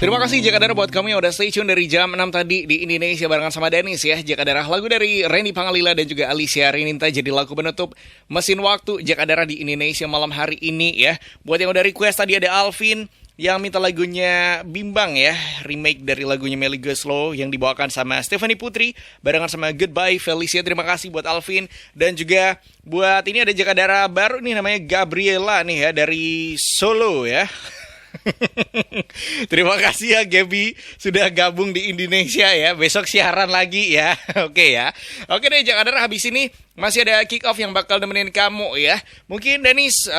Terima kasih Jakadara buat kamu yang udah stay tune dari jam 6 tadi di Indonesia barengan sama Dennis ya. Jakadara, lagu dari Randy Pangalila dan juga Alicia Rininta jadi lagu penutup Mesin Waktu Jakadara di Indonesia malam hari ini ya. Buat yang udah request tadi ada Alvin yang minta lagunya Bimbang ya, remake dari lagunya Melly Goeslaw yang dibawakan sama Stephanie Putri barengan sama Goodbye Felicia. Terima kasih buat Alvin. Dan juga buat ini ada Jakadara baru nih namanya Gabriela nih ya dari Solo ya. Terima kasih ya Gaby sudah gabung di Indonesia ya. Besok siaran lagi ya. Oke ya. Oke deh Jakadara, habis ini masih ada kick off yang bakal nemenin kamu ya. Mungkin Dennis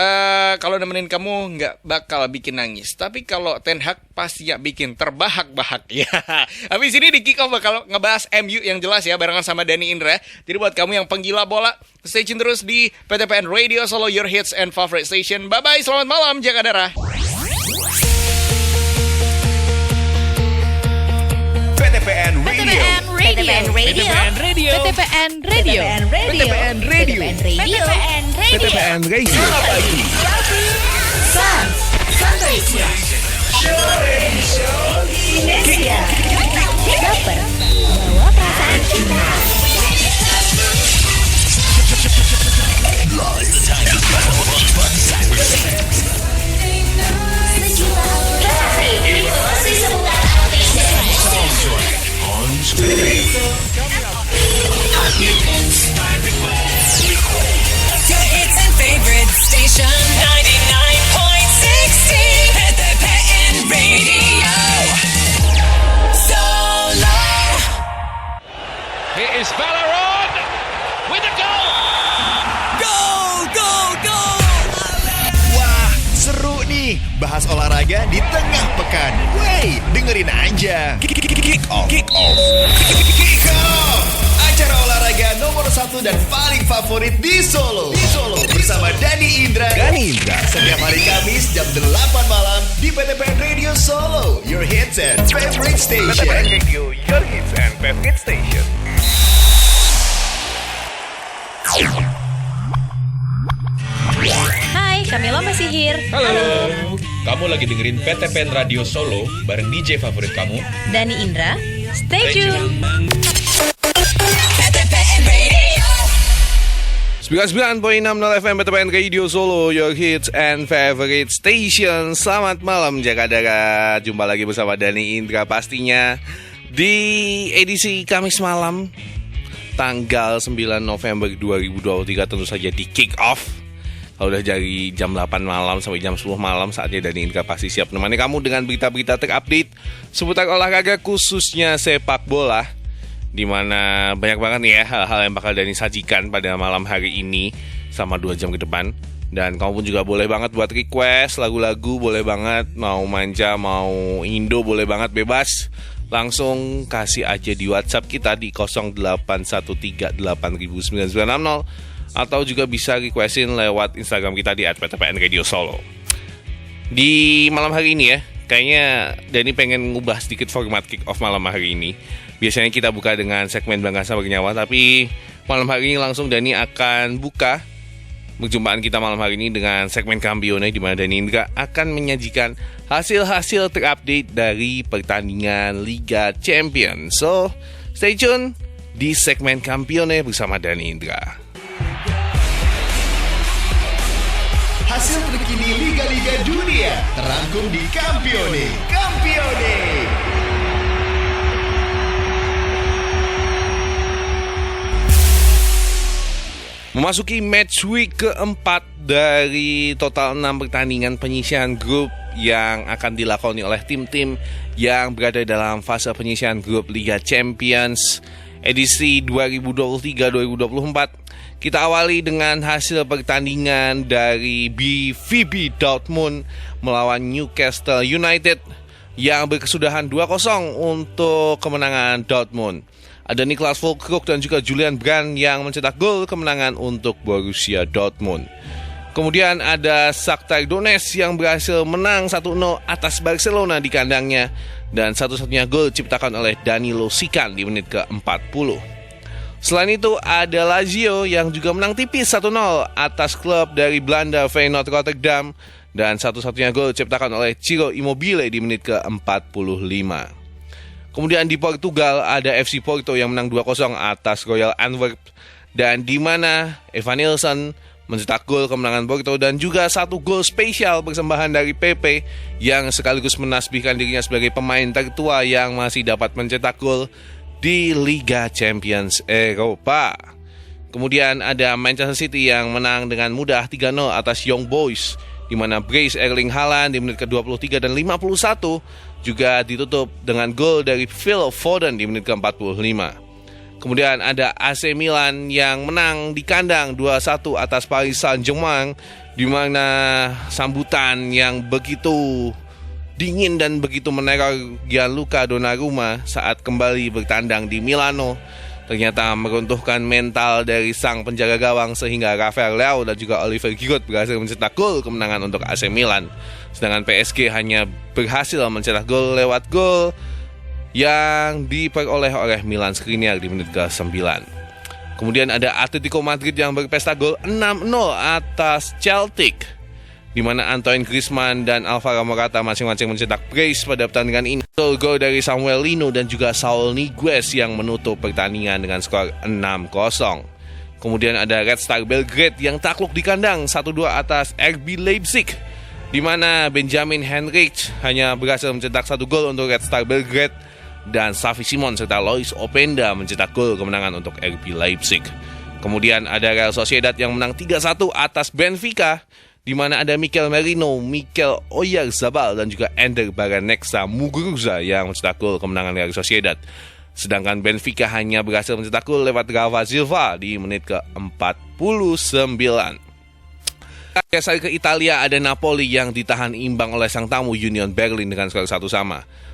kalau nemenin kamu nggak bakal bikin nangis, tapi kalau Ten Hag pasti ya bikin terbahak-bahak ya. Habis ini di kick off bakal ngebahas MU yang jelas ya barengan sama Dani Indra. Jadi buat kamu yang penggila bola, stay tune terus di PTPN Radio Solo, your hits and favorite station. Bye bye, selamat malam Jakadara. PTPN Radio. PTPN Radio. PTPN Radio. PTPN Radio. PTPN Radio. PTPN Radio. Selamat pagi. Sunrise. Show Indonesia. Dapat bawa perasaan kita. Your hits and favorite station 99.60 PTPN Radio Solo. Here is Valeron with a goal. Go. Wah, seru nih. Bahas olahraga di tengah pekan. Wey, dengerin aja. Kick off. Acara olahraga nomor 1 dan paling favorit di Solo. Bersama Dani Indra. Setiap hari Kamis jam 8 malam di PTPN Radio Solo. Your hits and favorite station. PTPN Radio, your hits and favorite station. Hai, Camilla masih here. Halo. Kamu lagi dengerin PTPN Radio Solo bareng DJ favorit kamu, Dani Indra. Stay tune. PTPN Radio 99.60 FM PTPN Radio Solo, your hits and favorite station. Selamat malam Jakadara. Jumpa lagi bersama Dani Indra pastinya di edisi Kamis malam tanggal 9 November 2023, tentu saja di kick off. Kalau udah dari jam 8 malam sampai jam 10 malam, saatnya Dani Indra pasti siap menemani kamu dengan berita-berita terupdate seputar olahraga khususnya sepak bola, di mana banyak banget nih ya hal-hal yang bakal Dani sajikan pada malam hari ini sama 2 jam ke depan. Dan kamu pun juga boleh banget buat request lagu-lagu, boleh banget mau manja, mau Indo, boleh banget, bebas. Langsung kasih aja di WhatsApp kita di 0813809960, atau juga bisa requestin lewat Instagram kita di @PTPN Radio Solo. Di malam hari ini ya, kayaknya Dani pengen ngubah sedikit format kick off malam hari ini. Biasanya kita buka dengan segmen Bangkasa Bernyawa, tapi malam hari ini langsung Dani akan buka perjumpaan kita malam hari ini dengan segmen Kampione, di mana Dani Indra akan menyajikan hasil-hasil terupdate dari pertandingan Liga Champions. So, stay tune di segmen Kampione bersama Dani Indra. Hasil terkini Liga-Liga Dunia terangkum di Kampione. Memasuki match week keempat dari total 6 pertandingan penyisihan grup yang akan dilakoni oleh tim-tim yang berada dalam fase penyisihan grup Liga Champions edisi 2023-2024. Kita awali dengan hasil pertandingan dari VfB Dortmund melawan Newcastle United yang berkesudahan 2-0 untuk kemenangan Dortmund. Ada Niklas Füllkrug dan juga Julian Brandt yang mencetak gol kemenangan untuk Borussia Dortmund. Kemudian ada Shakhtar Donetsk yang berhasil menang 1-0 atas Barcelona di kandangnya, dan satu-satunya gol diciptakan oleh Danilo Sikan di menit ke-40. Selain itu ada Lazio yang juga menang tipis 1-0 atas klub dari Belanda Feyenoord Rotterdam Dan satu-satunya gol diciptakan oleh Ciro Immobile di menit ke-45. Kemudian di Portugal ada FC Porto yang menang 2-0 atas Royal Antwerp. Dan di mana Evan Nilsson mencetak gol kemenangan Porto dan juga satu gol spesial persembahan dari Pepe yang sekaligus menasbihkan dirinya sebagai pemain tertua yang masih dapat mencetak gol di Liga Champions Eropa. Kemudian ada Manchester City yang menang dengan mudah 3-0 atas Young Boys, di mana brace Erling Haaland di menit ke-23 dan 51 juga ditutup dengan gol dari Phil Foden di menit ke-45. Kemudian ada AC Milan yang menang di kandang 2-1 atas Paris Saint-Germain, di mana sambutan yang begitu dingin dan begitu meneror Gianluca Donnarumma saat kembali bertandang di Milano ternyata meruntuhkan mental dari sang penjaga gawang sehingga Rafael Leao dan juga Oliver Giroud berhasil mencetak gol kemenangan untuk AC Milan. Sedangkan PSG hanya berhasil mencetak gol lewat gol yang diperoleh oleh Milan Skriniar di menit ke-9. Kemudian ada Atletico Madrid yang berpesta gol 6-0 atas Celtic, di mana Antoine Griezmann dan Alvaro Morata masing-masing mencetak brace pada pertandingan ini. Gol dari Samuel Lino dan juga Saul Niguez yang menutup pertandingan dengan skor 6-0. Kemudian ada Red Star Belgrade yang takluk di kandang 1-2 atas RB Leipzig, di mana Benjamin Henrich hanya berhasil mencetak satu gol untuk Red Star Belgrade dan Xavi Simons serta Lois Openda mencetak gol kemenangan untuk RB Leipzig. Kemudian ada Real Sociedad yang menang 3-1 atas Benfica, di mana ada Mikel Merino, Mikel Oyarzabal dan juga Ender Baraneksa Muguruza yang mencetak gol kemenangan Real Sociedad. Sedangkan Benfica hanya berhasil mencetak gol lewat Rafa Silva di menit ke-49. Geser ke Italia, ada Napoli yang ditahan imbang oleh sang tamu Union Berlin dengan skor 1-1.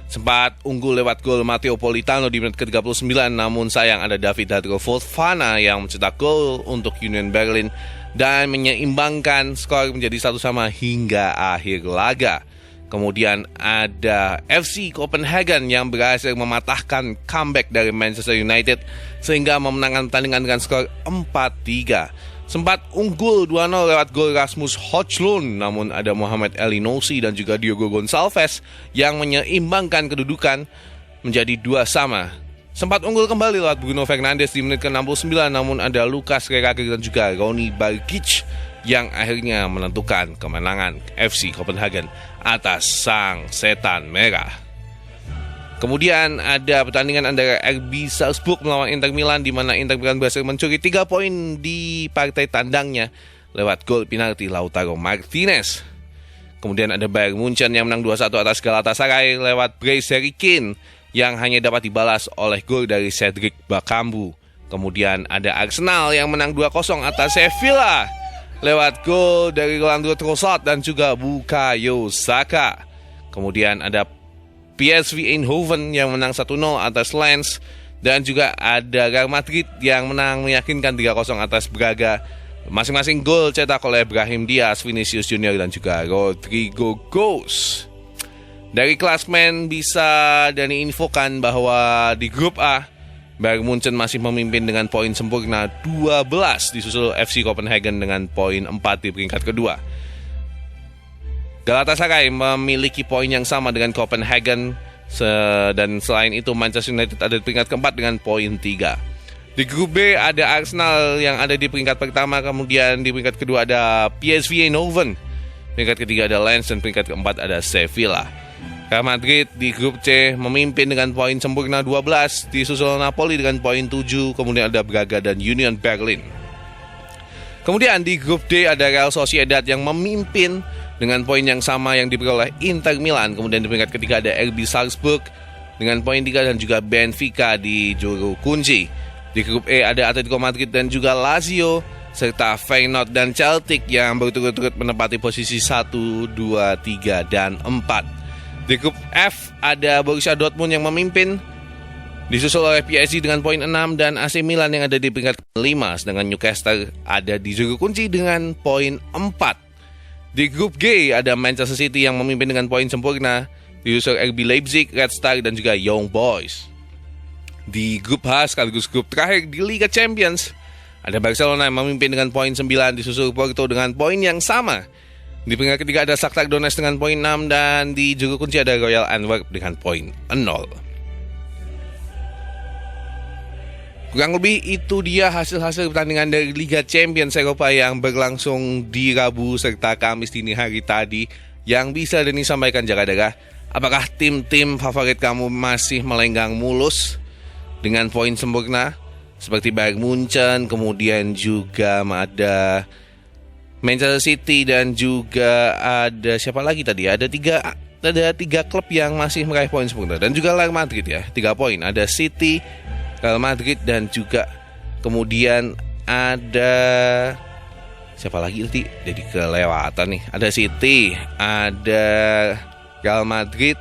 Sempat unggul lewat gol Matteo Politano di menit ke-39, namun sayang ada David Hadro Fofana yang mencetak gol untuk Union Berlin dan menyeimbangkan skor menjadi 1-1 hingga akhir laga. Kemudian ada FC Copenhagen yang berhasil mematahkan comeback dari Manchester United sehingga memenangkan pertandingan dengan skor 4-3. Sempat unggul 2-0 lewat gol Rasmus Højlund, namun ada Mohamed Elneny dan juga Diogo Gonçalves yang menyeimbangkan kedudukan menjadi 2-2. Sempat unggul kembali lewat Bruno Fernandes di menit ke-69, namun ada Lucas Rekage dan juga Ronny Bargic yang akhirnya menentukan kemenangan FC Copenhagen atas sang setan merah. Kemudian ada pertandingan antara RB Salzburg melawan Inter Milan, di mana Inter Milan berhasil mencuri 3 poin di partai tandangnya lewat gol penalti Lautaro Martinez. Kemudian ada Bayern Munchen yang menang 2-1 atas Galatasaray lewat brace Harry Kane yang hanya dapat dibalas oleh gol dari Cedric Bakambu. Kemudian ada Arsenal yang menang 2-0 atas Sevilla lewat gol dari Leandro Trossard dan juga Bukayo Saka. Kemudian ada PSV Eindhoven yang menang 1-0 atas Lens, dan juga ada Real Madrid yang menang meyakinkan 3-0 atas Braga. Masing-masing gol cetak oleh Brahim Diaz, Vinicius Junior dan juga Rodrigo Goes. Dari klasmen bisa Dani infokan bahwa di grup A, Bayern Munchen masih memimpin dengan poin sempurna 12, disusul FC Copenhagen dengan poin 4 di peringkat kedua. Galatasaray memiliki poin yang sama dengan Copenhagen, dan selain itu Manchester United ada di peringkat keempat dengan poin 3. Di grup B ada Arsenal yang ada di peringkat pertama, kemudian di peringkat kedua ada PSV Eindhoven, peringkat ketiga ada Lens, dan peringkat keempat ada Sevilla. Real Madrid di grup C memimpin dengan poin sempurna 12, disusul Napoli dengan poin 7, kemudian ada Braga dan Union Berlin. Kemudian di grup D ada Real Sociedad yang memimpin dengan poin yang sama yang diperoleh Inter Milan. Kemudian di peringkat ketiga ada RB Salzburg dengan poin 3 dan juga Benfica di juru kunci. Di grup E ada Atletico Madrid dan juga Lazio, serta Feyenoord dan Celtic yang berturut-turut menempati posisi 1, 2, 3, dan 4. Di grup F ada Borussia Dortmund yang memimpin, disusul oleh PSG dengan poin 6 dan AC Milan yang ada di peringkat 5, sedangkan Newcastle ada di juru kunci dengan poin 4. Di grup G ada Manchester City yang memimpin dengan poin sempurna, disusul RB Leipzig, Red Star dan juga Young Boys. Di grup H sekaligus grup terakhir di Liga Champions ada Barcelona yang memimpin dengan poin 9, disusul Porto dengan poin yang sama. Di peringkat ketiga ada Shakhtar Donetsk dengan poin 6 dan di juru kunci ada Royal Antwerp dengan poin 0. Kurang lebih itu dia hasil-hasil pertandingan dari Liga Champions Eropa yang berlangsung di Rabu serta Kamis dini hari tadi yang bisa Dani sampaikan jaga-jaga. Apakah tim-tim favorit kamu masih melenggang mulus dengan poin sempurna seperti Bayern Munchen, kemudian juga ada Manchester City dan juga ada siapa lagi tadi? Ada tiga klub yang masih meraih poin sempurna dan juga Real Madrid ya, 3 poin. Ada City, Real Madrid dan juga kemudian ada siapa lagi tadi? Jadi kelewatan nih. Ada City, ada Real Madrid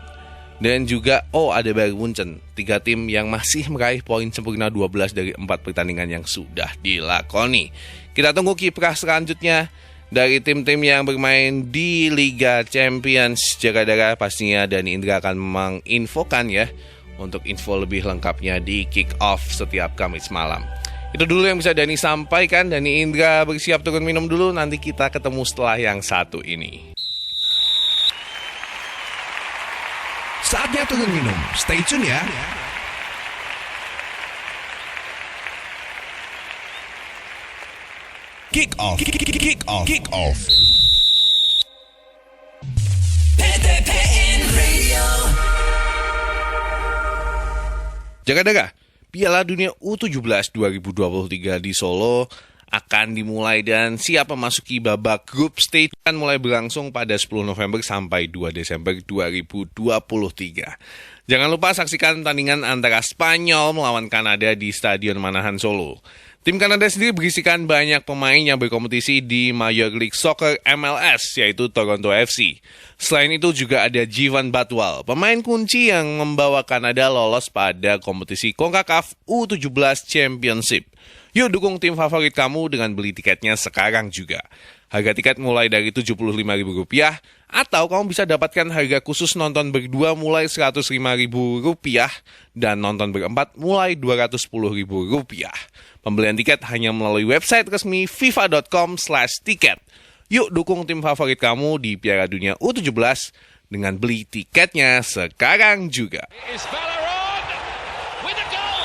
dan juga ada Bayern Munchen. 3 tim yang masih meraih poin sempurna 12 dari 4 pertandingan yang sudah dilakoni. Kita tunggu kiprah selanjutnya dari tim-tim yang bermain di Liga Champions. Jaga-jaga pastinya Dani Indra akan menginfokan ya untuk info lebih lengkapnya di kick off setiap Kamis malam. Itu dulu yang bisa Dani sampaikan. Dani Indra bersiap turun minum dulu. Nanti kita ketemu setelah yang satu ini. Saatnya turun minum. Stay tune ya. Kick off. Kick off. Kick off. PTPN Radio. Jaga-jaga, Piala Dunia U17 2023 di Solo akan dimulai dan siap memasuki babak grup stage akan mulai berlangsung pada 10 November sampai 2 Desember 2023. Jangan lupa saksikan pertandingan antara Spanyol melawan Kanada di Stadion Manahan Solo. Tim Kanada sendiri berisikan banyak pemain yang berkompetisi di Major League Soccer MLS, yaitu Toronto FC. Selain itu juga ada Jivan Batwal, pemain kunci yang membawa Kanada lolos pada kompetisi CONCACAF U17 Championship. Yuk dukung tim favorit kamu dengan beli tiketnya sekarang juga. Harga tiket mulai dari Rp75.000 atau kamu bisa dapatkan harga khusus nonton berdua mulai Rp105.000 dan nonton berempat mulai Rp210.000. Pembelian tiket hanya melalui website resmi fifa.com/tiket. Yuk dukung tim favorit kamu di Piala Dunia U17 dengan beli tiketnya sekarang juga. Is Valeron with a goal.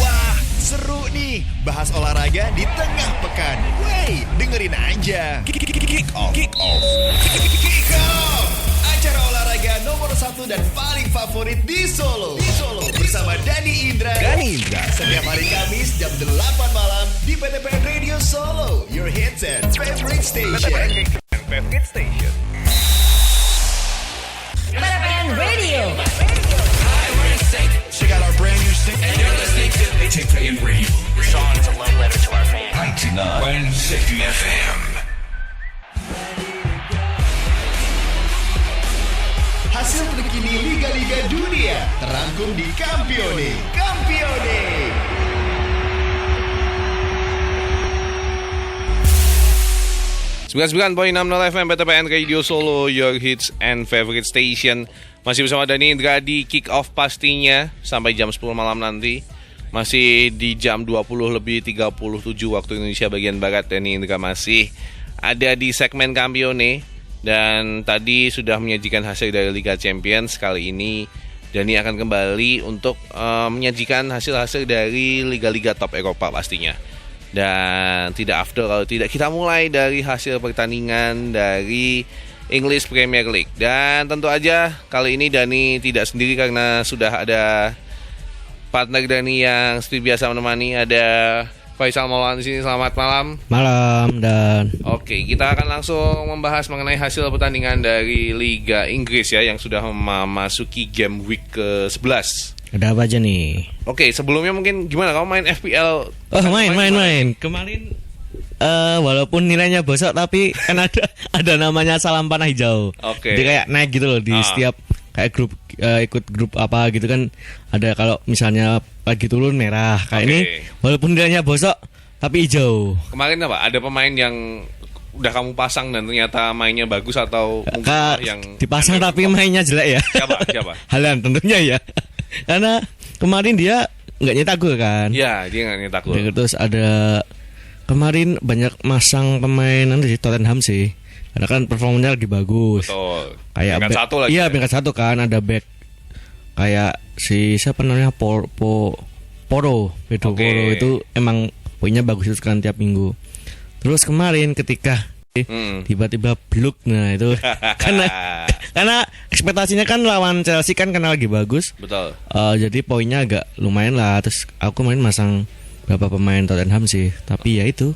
Wah, seru nih. Bahas olahraga di tengah pekan. Wey, dengerin aja. Kick off. Kick off. Kick off. Acara olahraga nomor 1 dan paling favorit di Solo. Bersama Dani Indra. Setiap hari Kamis jam 8 malam di PTPN Radio Solo. Your hits and favorite station. PTPN Favorite Station. PTPN Radio. Check out our brand new station. And you're listening to PTPN Radio. The song is a love letter to our fans. 99.6 FM. Hasil terkini Liga-Liga Dunia terangkum di Campione. 99.60 FM PTPN Radio Solo, your hits and favorite station. Masih bersama Dani Indra di kick off pastinya sampai jam 10 malam nanti. Masih di jam 20:37 waktu Indonesia bagian Barat. Dani Indra masih ada di segmen Campione. Dan tadi sudah menyajikan hasil dari Liga Champions. Kali ini Dani akan kembali untuk menyajikan hasil-hasil dari liga-liga top Eropa pastinya. Dan tidak afdol kalau tidak kita mulai dari hasil pertandingan dari English Premier League. Dan tentu aja kali ini Dani tidak sendiri karena sudah ada partner Dani yang seperti biasa menemani. Ada Faisal Maulana di sini. Selamat malam. Malam dan. Oke, kita akan langsung membahas mengenai hasil pertandingan dari Liga Inggris ya yang sudah memasuki game week ke-11. Ada apa aja nih? Oke, sebelumnya mungkin gimana kamu main FPL? Oh, main. Kemarin walaupun nilainya bosok tapi kan ada namanya salam panah hijau. Oke. Jadi kayak naik gitu loh di setiap kayak grup ikut grup apa gitu kan, ada kalau misalnya lagi turun merah kayak ini walaupun nilainya bosok tapi hijau. Kemarin apa? Ada pemain yang udah kamu pasang dan ternyata mainnya bagus atau mungkin yang dipasang tapi mainnya jelek ya? Siapa? Haaland tentunya ya. Karena kemarin dia nggak nyetak gol kan? Iya, dia nggak nyetak gol. Terus ada kemarin banyak masang pemain Tottenham sih. Karena kan performanya lagi bagus. Betul. Kayak Peringkat back- satu lagi. Iya, ya? peringkat 1 kan ada back kayak si siapa namanya Poro, Pedro Oke. Poro itu emang poinnya bagus kan tiap minggu. Terus kemarin ketika tiba-tiba bluk, nah itu karena ekspektasinya kan lawan Chelsea kan karena lagi bagus. Betul. Jadi poinnya agak lumayan lah. Terus aku main masang beberapa pemain Tottenham sih, tapi ya itu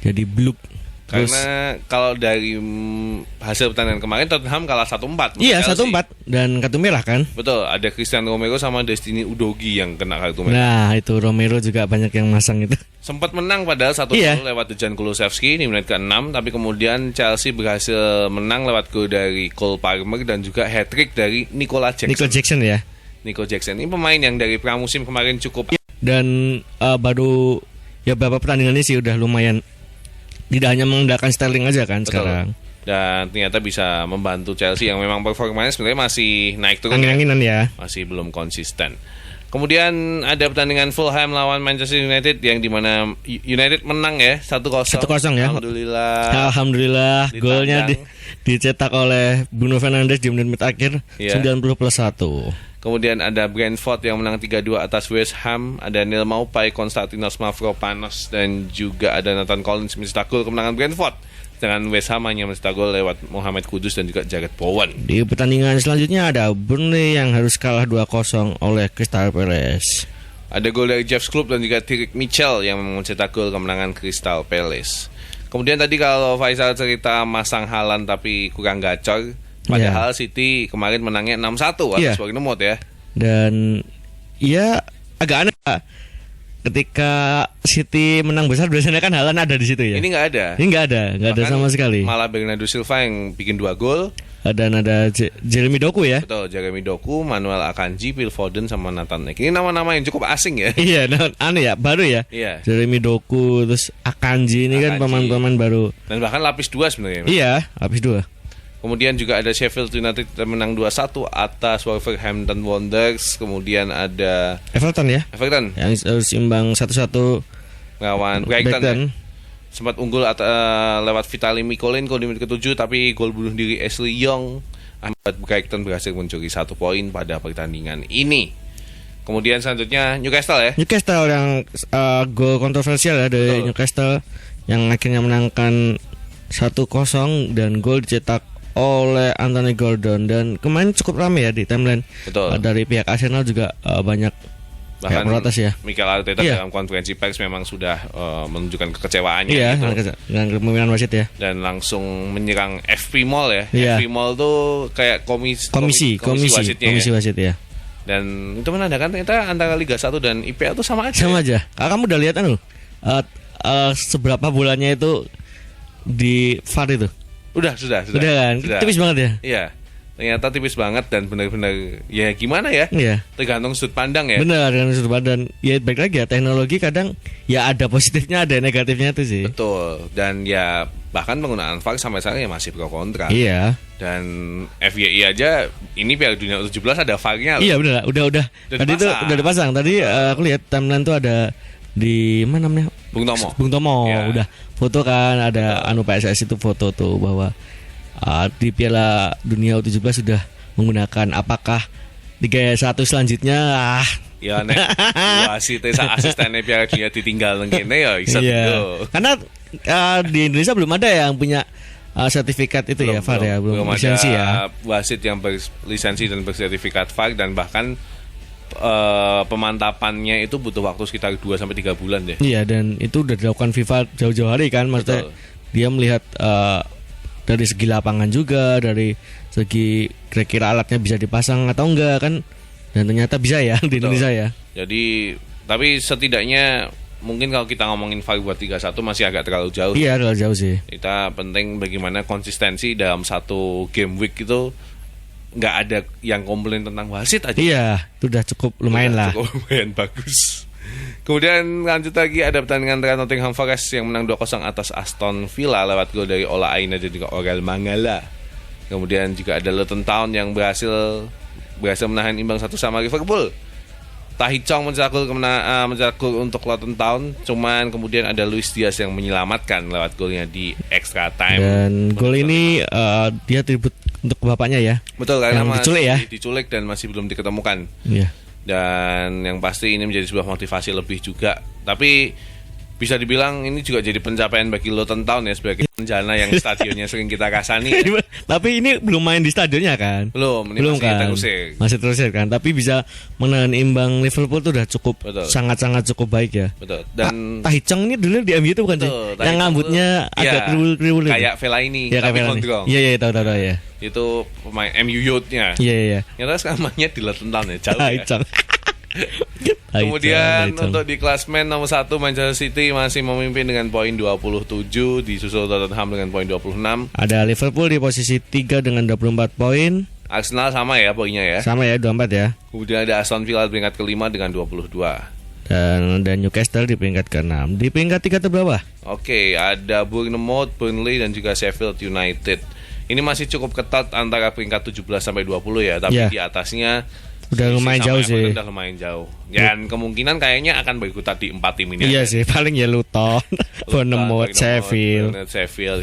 jadi bluk. Terus Karena kalau dari hasil pertandingan kemarin Tottenham kalah 1-4. iya Chelsea. 1-4 dan kartu merah kan. Betul, ada Christian Romero sama Destiny Udogie yang kena kartu merah. Nah itu Romero juga banyak yang masang itu. Sempat menang padahal 1-0 Iya. lewat Dejan Kulusevski di menit ke-6, tapi kemudian Chelsea berhasil menang lewat gol dari Cole Palmer dan juga hat-trick dari Nicola Jackson. Nico Jackson ya. Nico Jackson ini pemain yang dari pramusim kemarin cukup Dan baru ya beberapa pertandingannya sih udah lumayan. Tidak hanya mengandalkan Sterling aja kan Betul. sekarang. dan ternyata bisa membantu Chelsea yang memang performanya sebenarnya masih naik turun. Angin-anginan ya. Masih belum konsisten. Kemudian ada pertandingan Fulham lawan Manchester United yang dimana United menang ya 1-0. 1-0 ya. Alhamdulillah. Alhamdulillah golnya dicetak oleh Bruno Fernandes di menit akhir Iya. 90+1. Kemudian ada Brentford yang menang 3-2 atas West Ham. Ada Neil Maupay, Konstantinos Mavropanos dan juga ada Nathan Collins mencetak gol kemenangan Brentford. Dengan West Ham hanya mencetak gol lewat Mohamed Kudus dan juga Jared Bowen. Di pertandingan selanjutnya ada Burnley yang harus kalah 2-0 oleh Crystal Palace. Ada gol dari Jeff Sklopp dan juga Tyrick Mitchell yang mencetak gol kemenangan Crystal Palace. Kemudian tadi kalau Faisal cerita masang Haaland tapi kurang gacor, padahal City kemarin menangnya 6-1 atas Bournemouth ya. Dan ya agak aneh Pak. Ketika City menang besar biasanya kan Haaland ada di situ ya. Ini nggak ada. Ini nggak ada Bahkan sama sekali. Malah Bernardo Silva yang bikin 2 gol. Dan ada Jeremy Doku ya. Betul, Jeremy Doku, Manuel Akanji, Phil Foden sama Nathan Ake. Ini nama-nama yang cukup asing ya. Iya, aneh ya, baru ya. Iya. Jeremy Doku terus Akanji ini kan Akanji. pemain-pemain baru. Dan bahkan lapis 2 sebenarnya. Iya, lapis 2. Kemudian juga ada Sheffield United yang menang 2-1 atas Wolverhampton Wanderers. Kemudian ada Everton ya. Everton Yang harus imbang 1-1 lawan Brighton. Sempat unggul lewat Vitaly Mikolenko di menit ke-7, tapi gol bunuh diri Ashley Young membuat Brighton berhasil mencuri 1 poin pada pertandingan ini. Kemudian selanjutnya Newcastle ya. Newcastle yang gol kontroversial ya dari Newcastle yang akhirnya menangkan 1-0 dan gol dicetak oleh Anthony Gordon. Dan kemarin cukup ramai ya di timeline. Betul. Dari pihak Arsenal juga banyak Bahkan protes ya. Mikel Arteta Iya. dalam konferensi pers memang sudah menunjukkan kekecewaannya Iya, gitu. dengan kepemimpinan wasit ya. Dan langsung menyerang FP Mall ya. Iya. FP Mall tuh kayak komisi wasitnya ya. wasit ya. Dan itu menandakan ternyata antara Liga 1 dan IPL itu sama aja. Sama aja. Kamu udah lihat seberapa bulannya itu di VAR itu? Sudah Udah kan? Tipis banget ya. Iya. Ternyata tipis banget dan benar-benar ya gimana ya? Iya. Tergantung sudut pandang ya. Benar, dengan sudut pandang. Ya baik lagi ya, teknologi kadang ya ada positifnya ada negatifnya itu sih. Betul. Dan ya bahkan penggunaan VAR sampai sekarang ya masih pro kontra. Iya. Dan FYI aja ini Piala Dunia U17 ada VAR-nya loh. Iya benar, udah. Tadi itu dipasang. udah dipasang. Tadi aku lihat timeline tuh ada di mana namanya? Bung Tomo. Ya. Udah foto kan ada PSSI itu foto tuh bahwa di Piala Dunia U17 sudah menggunakan apakah Liga 1 selanjutnya Ya nek wasit asistennya Piala Dunia ditinggal ngene ya iso iya. Karena di Indonesia belum ada yang punya sertifikat itu ya VAR ya, belum lisensi ya. Wasit yang berlisensi dan bersertifikat VAR dan bahkan pemantapannya itu butuh waktu sekitar 2 sampai 3 bulan deh. Iya, dan itu udah dilakukan FIFA jauh-jauh hari kan, maksudnya dia melihat dari segi lapangan juga, dari segi kira-kira alatnya bisa dipasang atau enggak kan, dan ternyata bisa ya di Indonesia ya. Jadi tapi setidaknya mungkin kalau kita ngomongin VAR buat 31 masih agak terlalu jauh. Iya, terlalu jauh sih. Kita penting bagaimana konsistensi dalam satu game week itu nggak ada yang komplain tentang wasit aja. Iya, itu udah cukup lumayan lah. Cukup lumayan bagus. Kemudian lanjut lagi ada pertandingan antara Nottingham Forest yang menang 2-0 atas Aston Villa lewat gol dari Ola Aina dan juga Aurel Mangala. Kemudian juga ada Luton Town yang berhasil menahan imbang 1 sama Liverpool. Tahicong mencetak gol untuk Luton Town, cuman kemudian ada Luis Diaz yang menyelamatkan lewat golnya di extra time. Dan gol ini dia tribut untuk bapaknya ya. Betul, karena yang masih diculik dan masih belum diketemukan. Iya. Dan yang pasti ini menjadi sebuah motivasi lebih juga. Tapi bisa dibilang ini juga jadi pencapaian bagi Luton Town ya, sebagai rencana yang stadionnya sering kita kasani. Ya. Tapi ini belum main di stadionnya kan? Belum masih kan. Masih terusir kan. Tapi bisa menahan imbang Liverpool itu udah cukup, sangat-sangat cukup baik ya. Betul. Dan Tahicong ini dulu di MU itu bukan sih? Yang rambutnya agak kriwul-kriwul. Kayak Fellaini, ya, tapi gondrong. Iya, tahu ya. Itu pemain MU Youth-nya. Iya. Nyata sekarang mainnya di Luton Town ya, jauh Tahicong. Kemudian untuk di klasmen nomor 1 Manchester City masih memimpin dengan poin 27, disusul Tottenham dengan poin 26. Ada Liverpool di posisi 3 dengan 24 poin. Arsenal sama ya poinnya ya. Sama ya, 24 ya. Kemudian ada Aston Villa di peringkat ke-5 dengan 22. Dan Newcastle di peringkat ke-6. Di peringkat 3 terbawah. Oke, ada Bournemouth, Burnley dan juga Sheffield United. Ini masih cukup ketat antara peringkat 17 sampai 20 ya, tapi di atasnya udah lumayan jauh sih. Udah lumayan jauh. Dan kemungkinan kayaknya akan berikutat di 4 tim ini. Iya sih, paling ya Luton, Bournemouth, Sheffield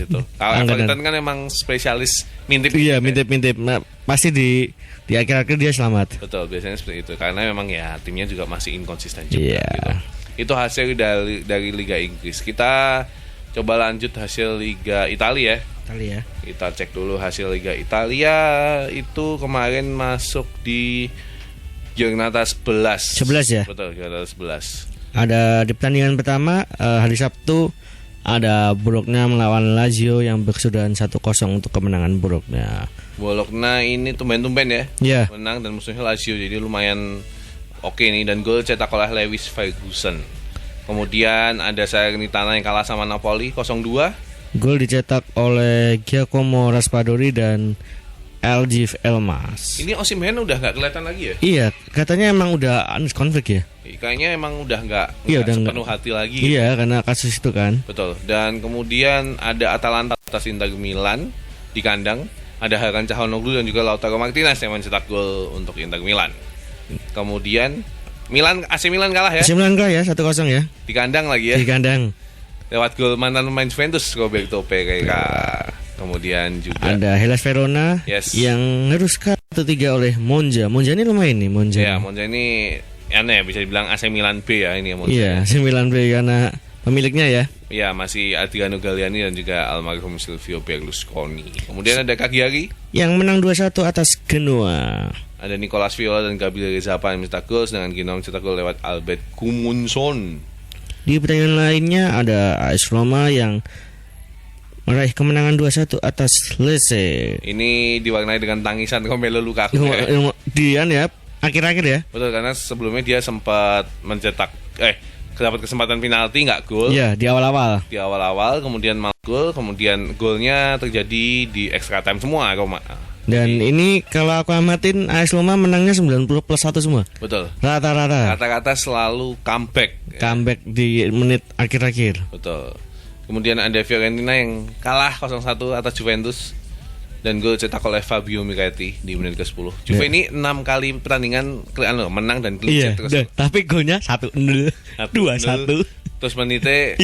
itu. Kalau Everton kan emang spesialis mintip. Iya, mintip. Nah, pasti di akhir-akhir dia selamat. Betul, biasanya seperti itu. Karena memang ya timnya juga masih inkonsisten juga. Iya. Gitu. Itu hasil dari Liga Inggris. Kita coba lanjut hasil Liga Italia. Kita cek dulu hasil Liga Italia. Itu kemarin masuk di Giornata 11 ya? Betul, Giornata 11. Ada di pertandingan pertama hari Sabtu, ada Bologna melawan Lazio yang berkesudahan 1-0 untuk kemenangan Bologna. Bologna ini tumben-tumben ya, menang dan musuhnya Lazio, jadi lumayan oke nih. Dan gol cetak oleh Lewis Ferguson. Kemudian ada Salernitana yang kalah sama Napoli 0-2. Gol dicetak oleh Giacomo Raspadori dan LG Elmas. Ini Osimhen udah nggak kelihatan lagi ya? Iya, katanya emang udah konflik ya. Kayaknya emang udah nggak sepenuh hati lagi. Iya, karena kasus itu kan. Betul. Dan kemudian ada Atalanta atas Inter Milan di kandang. Ada Hakan Calhanoglu dan juga Lautaro Martinez yang mencetak gol untuk Inter Milan. Kemudian AC Milan kalah ya? AC Milan kalah ya 1-0 ya. Di kandang lagi ya? Di kandang. Lewat gol mantan pemain Juventus Roberto Pereira. Kemudian juga ada Hellas Verona yang harus kalah 1-3 oleh Monza. Monza ini lumayan nih, Monza. Ya, Monza ini aneh, bisa dibilang AC Milan B ya ini ya, Monza. Iya, AC Milan B karena pemiliknya ya. Iya, masih Adriano Galliani dan juga almarhum Silvio Berlusconi. Kemudian ada Cagliari yang menang 2-1 atas Genoa. Ada Nicolas Viola dan Gabriel Zappa yang mencetak gol, sedangkan Genoa mencetak gol lewat Albert Gudmundsson. Di pertandingan lainnya ada AS Roma yang meraih kemenangan 2-1 atas Lecce. Ini diwarnai dengan tangisan Romelu Lukaku. Dia ya akhir-akhir ya. Betul, karena sebelumnya dia sempat mencetak dapat kesempatan penalti nggak gol. Iya, di awal-awal. Di awal-awal kemudian malah gol, kemudian golnya terjadi di extra time semua Roma. Dan ini kalau aku amatin AS Roma menangnya 90+1 semua. Betul. Rata-rata. Rata-rata selalu comeback. Comeback di menit akhir-akhir. Betul. Kemudian ada Fiorentina yang kalah 0-1 atas Juventus dan gol cetak oleh Fabio Miretti di menit ke-10. Juve ini 6 kali pertandingan menang dan clean sheet terus. Tapi golnya 1-0, 2-1. Terus menitnya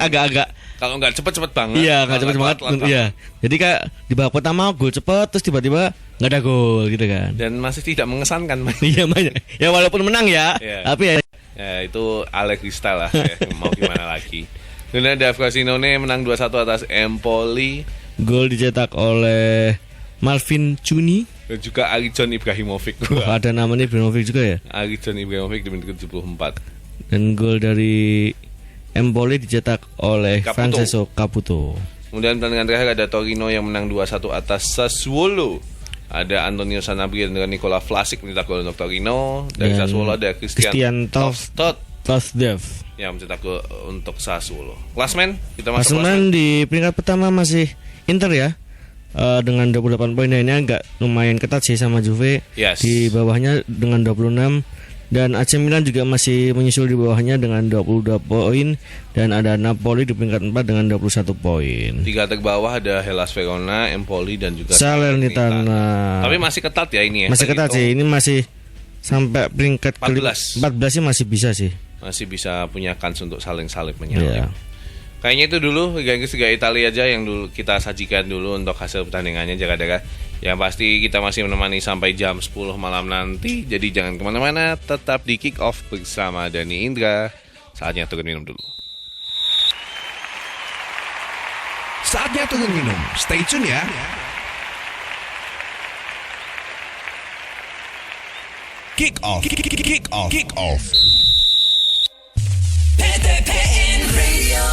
agak-agak kalau nggak cepet-cepet banget. Iya, nggak cepet-cepet banget. Iya. Jadi kayak di babak pertama gol cepet, terus tiba-tiba nggak ada gol gitu kan. Dan masih tidak mengesankan. Iya, banyak. Ya walaupun menang ya, tapi ya itu Allegri style lah. Mau gimana lagi. Kemudian ada Frosinone menang 2-1 atas Empoli. Gol dicetak oleh Malvin Cuni dan juga Arjan Ibrahimovic. Ada namanya Ibrahimovic juga ya? Arjan Ibrahimovic di menit ke-74. Dan gol dari Empoli dicetak oleh Francesco Caputo. Kemudian pertandingan terakhir ada Torino yang menang 2-1 atas Sassuolo. Ada Antonio Sanabria dan Nikola Vlasic mencetak gol untuk Torino. Dari Sassuolo ada Christian Tosdev yang mencetak gol untuk Sassuolo. Klasmen kita masuk klasmen di peringkat pertama masih Inter ya. Dengan 28 poin, ini agak lumayan ketat sih sama Juve. Di bawahnya dengan 26. Dan AC Milan juga masih menyusul di bawahnya dengan 22 poin. Dan ada Napoli di peringkat 4 dengan 21 poin. 3 terbawah ada Hellas Verona, Empoli dan juga Salernitana. Tapi masih ketat ya ini ya. Masih ketat sih, ini masih sampai peringkat 14 sih masih bisa sih. Masih bisa punya kans untuk saling-saling menyalip. Iya. Kayaknya itu dulu Liga Inggris 3 Italia aja yang dulu kita sajikan dulu untuk hasil pertandingannya, jaga-jaga. Yang pasti kita masih menemani sampai jam 10 malam nanti. Jadi jangan kemana-mana, tetap di Kick Off bersama Dani Indra. Saatnya turun minum dulu. Saatnya turun minum. Stay tune ya. Kick Off. Kick Off. Kick Off. PTPN Radio.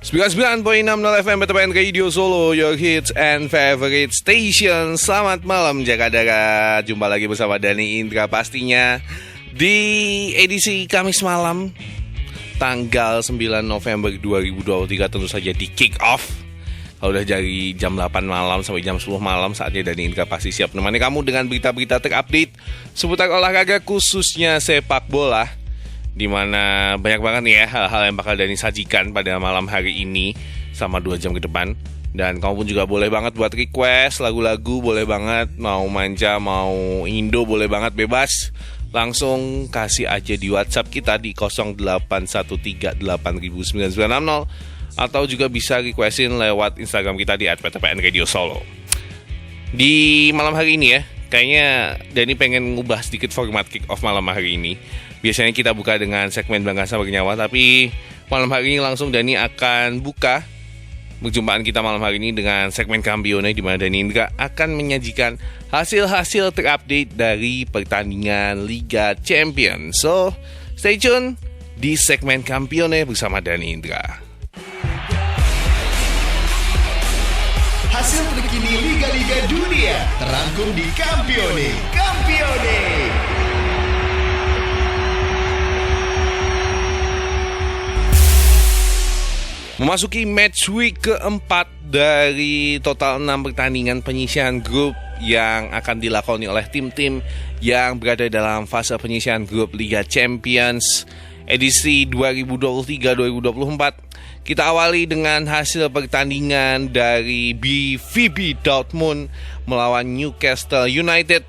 99.60 FM PTPN Radio Solo, your hits and favorite station. Selamat malam jaga-jaga. Jumpa lagi bersama Dani Indra pastinya di edisi Kamis malam tanggal 9 November 2023, tentu saja di Kick Off. Kalau udah dari jam 8 malam sampai jam 10 malam, saatnya Dani Indra pasti siap menemani kamu dengan berita-berita terupdate seputar olahraga, khususnya sepak bola, di mana banyak banget nih ya hal-hal yang bakal Dani sajikan pada malam hari ini selama 2 jam ke depan. Dan kamu pun juga boleh banget buat request lagu-lagu, boleh banget mau manja, mau Indo, boleh banget, bebas. Langsung kasih aja di WhatsApp kita di 0813809960, atau juga bisa requestin lewat Instagram kita di @ptpnradiosolo. Di malam hari ini ya, kayaknya Dani pengen ngubah sedikit format Kick Off malam hari ini. Biasanya kita buka dengan segmen Bangsa Bernyawa, tapi malam hari ini langsung Dani akan buka perjumpaan kita malam hari ini dengan segmen Kampione, di mana Dani Indra akan menyajikan hasil-hasil terupdate dari pertandingan Liga Champions. So, stay tune di segmen Kampione bersama Dani Indra. Hasil terkini Liga-Liga Dunia terangkum di Kampione. Kampione. Memasuki match week keempat dari total 6 pertandingan penyisihan grup yang akan dilakoni oleh tim-tim yang berada dalam fase penyisihan grup Liga Champions edisi 2023-2024. Kita awali dengan hasil pertandingan dari VfB Dortmund melawan Newcastle United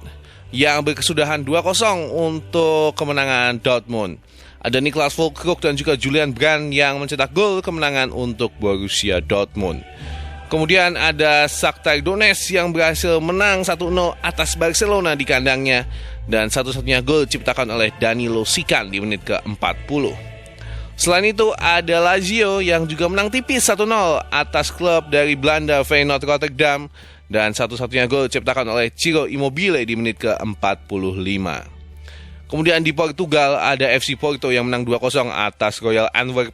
yang berkesudahan 2-0 untuk kemenangan Dortmund. Ada Niklas Füllkrug dan juga Julian Brandt yang mencetak gol kemenangan untuk Borussia Dortmund. Kemudian ada Shakhtar Donetsk yang berhasil menang 1-0 atas Barcelona di kandangnya, dan satu-satunya gol diciptakan oleh Danilo Sikan di menit ke-40. Selain itu ada Lazio yang juga menang tipis 1-0 atas klub dari Belanda Feyenoord Rotterdam, dan satu-satunya gol diciptakan oleh Ciro Immobile di menit ke-45. Kemudian di Portugal ada FC Porto yang menang 2-0 atas Royal Antwerp,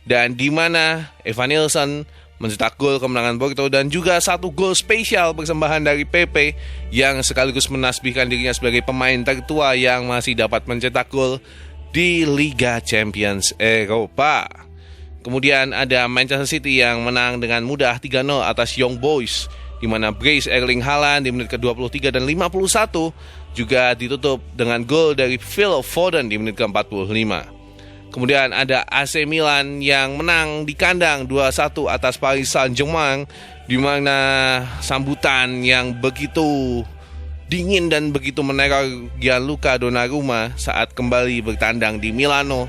dan di mana Evan Nilsson mencetak gol kemenangan Porto, dan juga satu gol spesial persembahan dari Pepe yang sekaligus menasbihkan dirinya sebagai pemain tertua yang masih dapat mencetak gol di Liga Champions Eropa. Kemudian ada Manchester City yang menang dengan mudah 3-0 atas Young Boys, di mana brace Erling Haaland di menit ke-23 dan 51 juga ditutup dengan gol dari Phil Foden di menit ke-45. Kemudian ada AC Milan yang menang di kandang 2-1 atas Paris Saint-Germain, di mana sambutan yang begitu dingin dan begitu meneror Gianluca Donnarumma saat kembali bertandang di Milano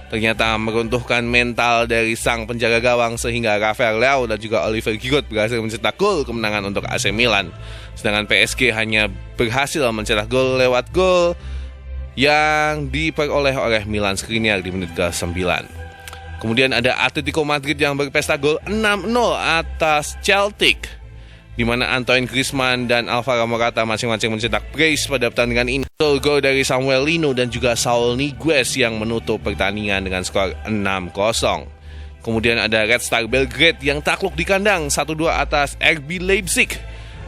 ternyata meruntuhkan mental dari sang penjaga gawang, sehingga Rafael Leao dan juga Oliver Giroud berhasil mencetak gol kemenangan untuk AC Milan. Sedangkan PSG hanya berhasil mencetak gol lewat gol yang diperoleh oleh Milan Skriniar di menit ke-9. Kemudian ada Atletico Madrid yang berpesta gol 6-0 atas Celtic, di mana Antoine Griezmann dan Alvaro Morata masing-masing mencetak brace pada pertandingan ini. Gol dari Samuel Lino dan juga Saul Niguez yang menutup pertandingan dengan skor 6-0. Kemudian ada Red Star Belgrade yang takluk di kandang 1-2 atas RB Leipzig,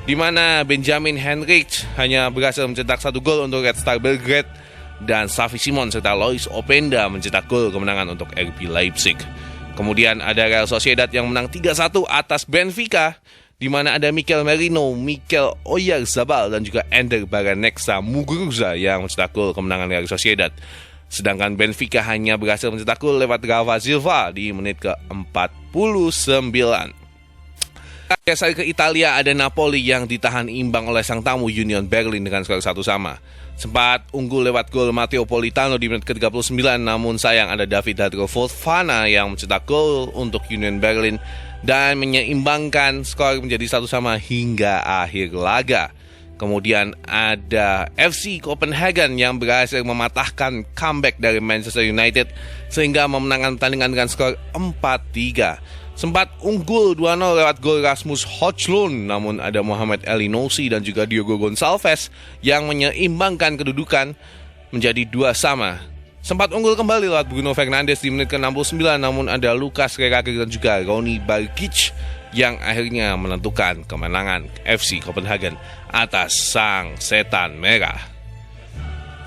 di mana Benjamin Henrich hanya berhasil mencetak 1 gol untuk Red Star Belgrade, dan Xavi Simons serta Lois Openda mencetak gol kemenangan untuk RB Leipzig. Kemudian ada Real Sociedad yang menang 3-1 atas Benfica, di mana ada Mikel Merino, Mikel Oyarzabal dan juga Ender Baraneksa Muguruza yang mencetak gol kemenangan Real Sociedad. Sedangkan Benfica hanya berhasil mencetak gol lewat Rafa Silva di menit ke-49. Geser ke Italia, ada Napoli yang ditahan imbang oleh sang tamu Union Berlin dengan skor 1-1. Sempat unggul lewat gol Matteo Politano di menit ke-39, namun sayang ada David Hadro Fofana yang mencetak gol untuk Union Berlin dan menyeimbangkan skor menjadi 1-1 hingga akhir laga. Kemudian ada FC Copenhagen yang berhasil mematahkan comeback dari Manchester United sehingga memenangkan pertandingan dengan skor 4-3. Sempat unggul 2-0 lewat gol Rasmus Højlund, namun ada Mohamed Elneny dan juga Diogo Gonçalves yang menyeimbangkan kedudukan menjadi 2-2. Sempat unggul kembali lewat Bruno Fernandes di menit ke-69, namun ada Lucas Rakir dan juga Ronny Bargic yang akhirnya menentukan kemenangan FC Copenhagen atas sang setan merah.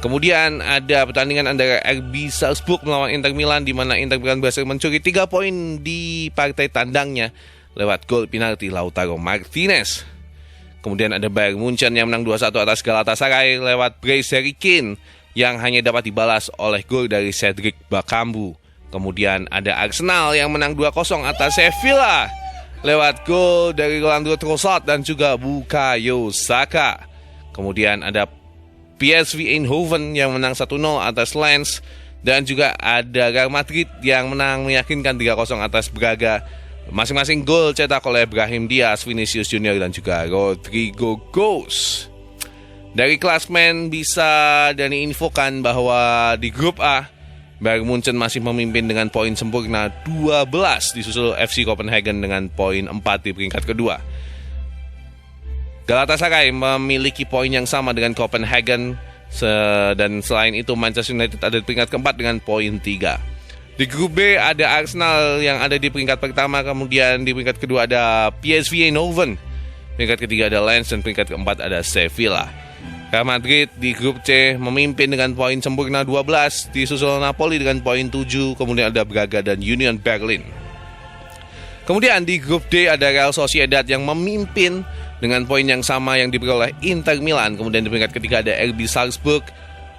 Kemudian ada pertandingan antara RB Salzburg melawan Inter Milan di mana Inter Milan berhasil mencuri 3 poin di partai tandangnya lewat gol penalti Lautaro Martinez. Kemudian ada Bayern Munchen yang menang 2-1 atas Galatasaray lewat brace Harry Kane yang hanya dapat dibalas oleh gol dari Cedric Bakambu. Kemudian ada Arsenal yang menang 2-0 atas Sevilla lewat gol dari Leandro Trossard dan juga Bukayo Saka. Kemudian ada PSV Eindhoven yang menang 1-0 atas Lens dan juga ada Real Madrid yang menang meyakinkan 3-0 atas Braga. Masing-masing gol cetak oleh Brahim Diaz, Vinicius Junior dan juga Rodrigo Goes. Dari klasmen bisa Dani infokan bahwa di grup A Bayern Munchen masih memimpin dengan poin sempurna 12, disusul FC Copenhagen dengan poin 4 di peringkat kedua. Galatasaray memiliki poin yang sama dengan Copenhagen dan selain itu Manchester United ada di peringkat keempat dengan poin 3. Di grup B ada Arsenal yang ada di peringkat pertama, kemudian di peringkat kedua ada PSV Eindhoven, peringkat ketiga ada Lens dan peringkat keempat ada Sevilla. Real Madrid di grup C memimpin dengan poin sempurna 12, disusul Napoli dengan poin 7, kemudian ada Braga dan Union Berlin. Kemudian di grup D ada Real Sociedad yang memimpin dengan poin yang sama yang diperoleh Inter Milan. Kemudian di peringkat ketiga ada RB Salzburg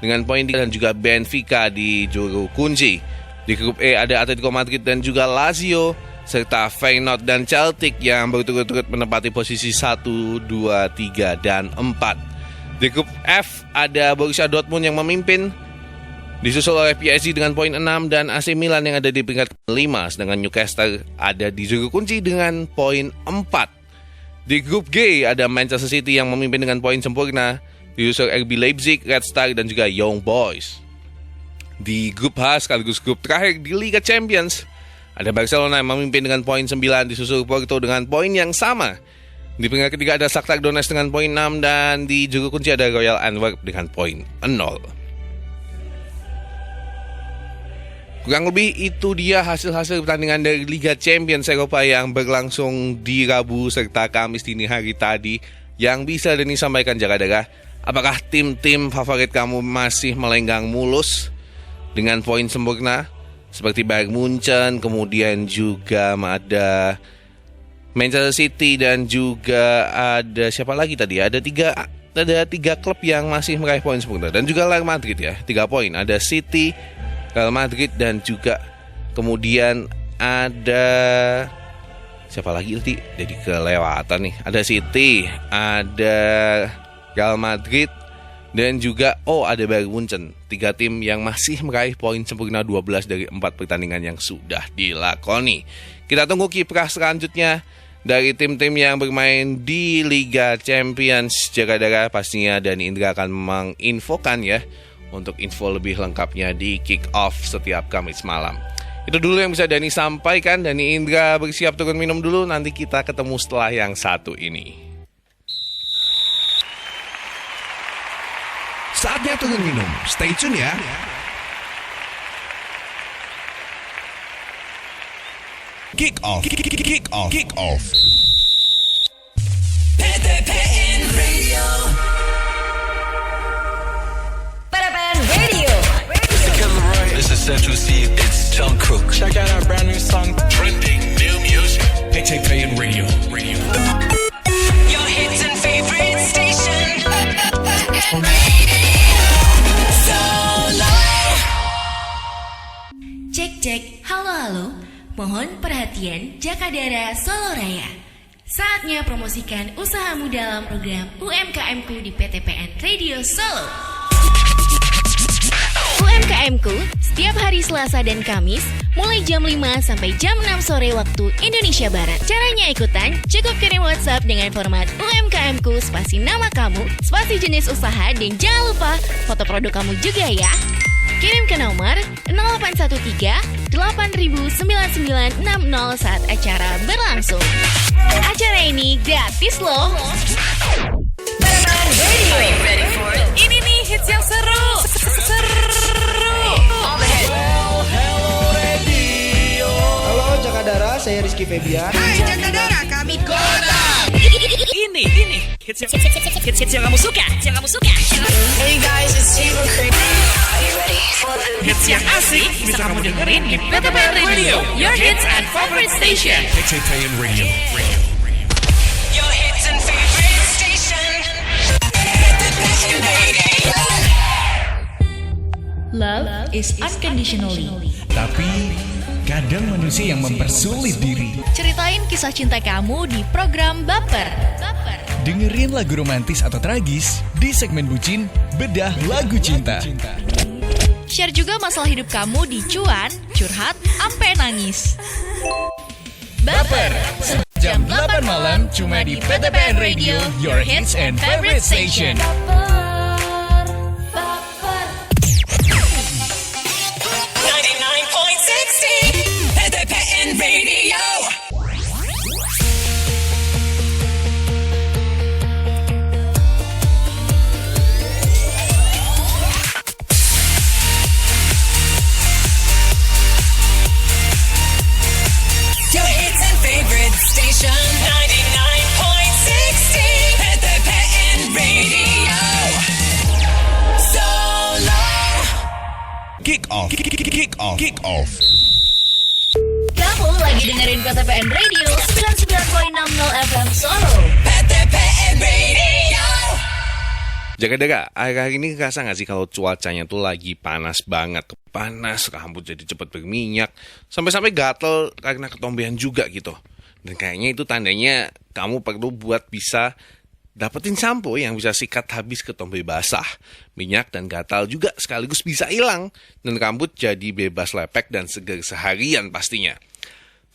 dengan poin 3 dan juga Benfica di juru kunci. Di grup E ada Atletico Madrid dan juga Lazio serta Feyenoord dan Celtic yang berturut-turut menempati posisi 1, 2, 3, dan 4. Di grup F ada Borussia Dortmund yang memimpin, disusul oleh PSG dengan poin 6 dan AC Milan yang ada di peringkat 5, sedangkan Newcastle ada di juru kunci dengan poin 4. Di grup G ada Manchester City yang memimpin dengan poin sempurna, disusul RB Leipzig, Red Star dan juga Young Boys. Di grup H sekaligus grup terakhir di Liga Champions ada Barcelona yang memimpin dengan poin 9, disusul Porto dengan poin yang sama. Di peringkat ketiga ada Shakhtar Donetsk dengan poin 6 dan di juru kunci ada Royal Antwerp dengan poin 0. Kurang lebih itu dia hasil-hasil pertandingan dari Liga Champions Eropa yang berlangsung di Rabu serta Kamis dini hari tadi. Yang bisa Deni sampaikan jaga-jaga, apakah tim-tim favorit kamu masih melenggang mulus dengan poin sempurna seperti Bayern Munchen, kemudian juga ada Manchester City dan juga ada siapa lagi tadi? Ada tiga klub yang masih meraih poin sempurna dan juga Real Madrid ya, 3 poin. Ada City, Real Madrid dan juga kemudian ada siapa lagi tadi? Jadi kelewatan nih. Ada City, ada Real Madrid dan juga ada Bayern Munchen. 3 tim yang masih meraih poin sempurna 12 dari 4 pertandingan yang sudah dilakoni. Kita tunggu kiprah selanjutnya dari tim-tim yang bermain di Liga Champions. Jaga-jaga pastinya Dani Indra akan menginfokan ya untuk info lebih lengkapnya di Kick Off setiap Kamis malam. Itu dulu yang bisa Dani sampaikan. Dani Indra bersiap turun minum dulu. Nanti kita ketemu setelah yang satu ini. Saatnya turun minum. Stay tune ya. Kick Off. Kick Off. Kick Off. PTPN Radio. PTPN Radio. This is Central C. It's Jungkook. Check out our brand new song, Trending New Music. PTPN Radio. Your hits and favorite station. Solo. Cek, halo. Mohon perhatian Jakadara Solo Raya. Saatnya promosikan usahamu dalam program UMKM-ku di PTPN Radio Solo. UMKM-ku setiap hari Selasa dan Kamis mulai jam 5 sampai jam 6 sore waktu Indonesia Barat. Caranya ikutan, cukup kirim WhatsApp dengan format UMKM-ku spasi nama kamu, spasi jenis usaha, dan jangan lupa foto produk kamu juga ya. Kirim ke nomor 0813 809960 saat acara berlangsung. Acara ini gratis loh. PTPN Radio. Ready for it? Ini nih hits yang seru. All the hits. Halo Jakadara, saya Rizky Febian. Hai Jakadara, kami Kota. Ini hits yang kamu suka, Hey guys, it's Steve Creek. Are you ready for the Hits yang asik bisa kamu dengerin di PTPN Radio. Your hits and favorite station. PTPN Radio. your hits and favorite station? PTPN Radio. Love is unconditionally. Tapi kadang manusia yang mempersulit diri. Ceritain kisah cinta kamu di program Baper. Dengerin lagu romantis atau tragis di segmen Bucin Bedah Lagu Cinta. Share juga masalah hidup kamu di Cuan, Curhat, Ampe Nangis. Baper, jam 8 malam cuma di PTPN Radio, your hits and favorite station. 99.60 PTPN Radio. Your hits and favorite station 99.60 PTPN Radio. Solo. Kick off. Kamu lagi dengerin PTPN Radio 99.60 FM Solo. PTPN Radio. Jaga-jaga, akhir-akhir ini kerasa gak sih kalau cuacanya tuh lagi panas banget. Panas, rambut jadi cepet berminyak, sampai-sampai gatel karena ketombean juga gitu. Dan kayaknya itu tandanya kamu perlu buat bisa dapetin sampo yang bisa sikat habis ketombe basah. Minyak dan gatal juga sekaligus bisa hilang. Dan rambut jadi bebas lepek dan segar seharian pastinya.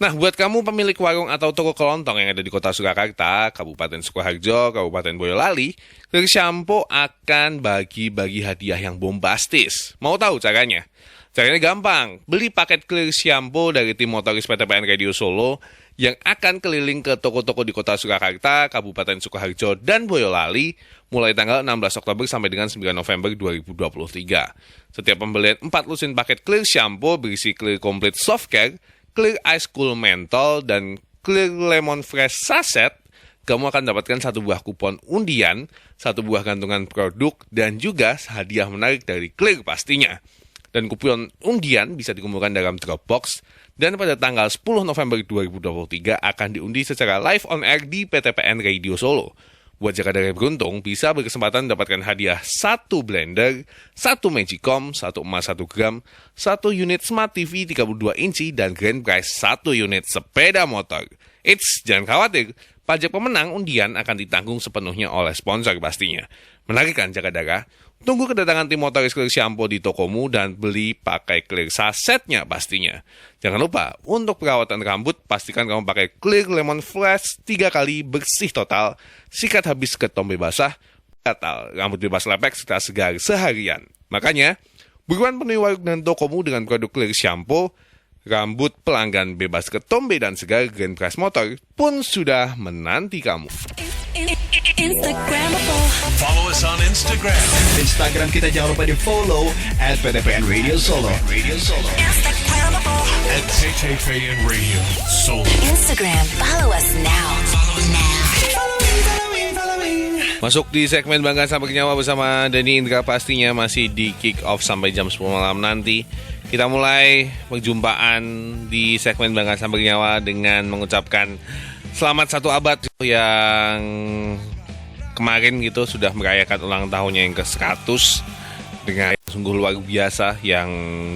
Nah, buat kamu pemilik warung atau toko kelontong yang ada di kota Surakarta, Kabupaten Sukoharjo, Kabupaten Boyolali, Clear Shampoo akan bagi-bagi hadiah yang bombastis. Mau tahu caranya? Caranya gampang. Beli paket Clear Shampoo dari tim motoris PTPN Radio Solo yang akan keliling ke toko-toko di kota Surakarta, Kabupaten Sukoharjo, dan Boyolali mulai tanggal 16 Oktober sampai dengan 9 November 2023. Setiap pembelian 4 lusin paket Clear Shampoo berisi Clear Complete Soft Care, Clear Ice Cool Menthol, dan Clear Lemon Fresh Sachet, kamu akan dapatkan 1 buah kupon undian, 1 buah gantungan produk, dan juga hadiah menarik dari Clear pastinya. Dan kupon undian bisa dikumpulkan dalam Dropbox, dan pada tanggal 10 November 2023 akan diundi secara live on air di PTPN Radio Solo. Buat Jakarta yang beruntung, bisa berkesempatan mendapatkan hadiah 1 blender, 1 Magicom, 1 emas 1 gram, 1 unit Smart TV 32 inci, dan grand prize 1 unit sepeda motor. Eits, jangan khawatir, pajak pemenang undian akan ditanggung sepenuhnya oleh sponsor pastinya. Menarik kan Jakarta? Tunggu kedatangan tim motoris Clear Shampoo di tokomu dan beli pakai Clear Sachetnya pastinya. Jangan lupa, untuk perawatan rambut, pastikan kamu pakai Clear Lemon Fresh 3 kali bersih total, sikat habis ketombe basah, gatal, rambut bebas lepek serta segar seharian. Makanya, buruan penuhi warung dan tokomu dengan produk Clear Shampoo, rambut pelanggan bebas ketombe dan segar Grand Prize Motor pun sudah menanti kamu. Follow us on Instagram. Instagram kita jangan lupa di follow @PTPN Radio Solo. At PTPN Radio Solo. Instagram, follow us now. Masuk di segmen Bangga Sampai Nyawa bersama Dani Indra pastinya masih di kick off sampai jam 10 malam nanti. Kita mulai perjumpaan di segmen Bangga Sampai Nyawa dengan mengucapkan selamat 1 abad yang kemarin gitu sudah merayakan ulang tahunnya yang ke-100 dengan sungguh luar biasa yang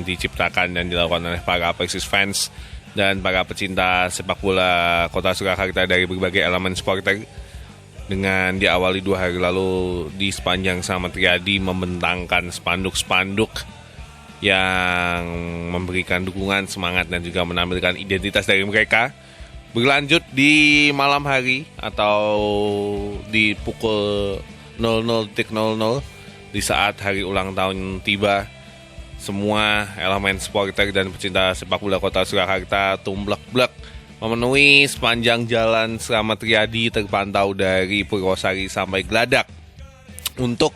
diciptakan dan dilakukan oleh para Persis fans dan para pecinta sepak bola Kota Surakarta dari berbagai elemen supporter, dengan diawali 2 hari lalu di sepanjang Slamet Riyadi membentangkan spanduk-spanduk yang memberikan dukungan, semangat, dan juga menampilkan identitas dari mereka. Berlanjut di malam hari atau di pukul 00.00 di saat hari ulang tahun tiba, semua elemen supporter dan pecinta sepak bola Kota Surakarta tumblek-blek memenuhi sepanjang jalan Slamet Riyadi terpantau dari Purwosari sampai Gladak untuk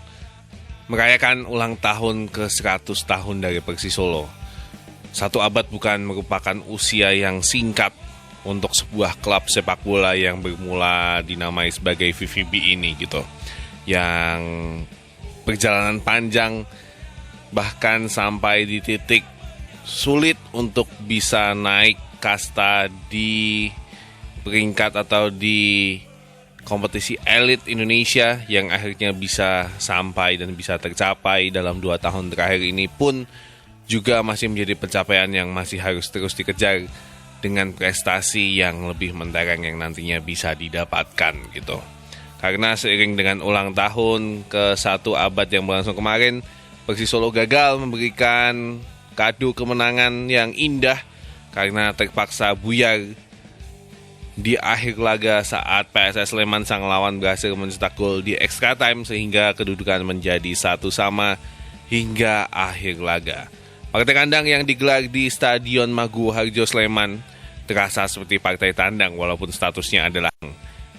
merayakan ulang tahun ke-100 tahun dari Persis Solo. 1 abad bukan merupakan usia yang singkat untuk sebuah klub sepak bola yang bermula dinamai sebagai VVB ini gitu. Yang perjalanan panjang, bahkan sampai di titik sulit untuk bisa naik kasta di peringkat atau di kompetisi elit Indonesia, yang akhirnya bisa sampai dan bisa tercapai dalam 2 tahun terakhir ini pun juga masih menjadi pencapaian yang masih harus terus dikejar dengan prestasi yang lebih mentereng yang nantinya bisa didapatkan gitu. Karena seiring dengan ulang tahun ke-1 abad yang berlangsung kemarin, Persis Solo gagal memberikan kado kemenangan yang indah karena terpaksa buyar di akhir laga saat PSS Sleman sang lawan berhasil mencetak gol di extra time sehingga kedudukan menjadi 1-1 hingga akhir laga. Partai kandang yang digelar di Stadion Maguwo Harjo Sleman terasa seperti partai tandang walaupun statusnya adalah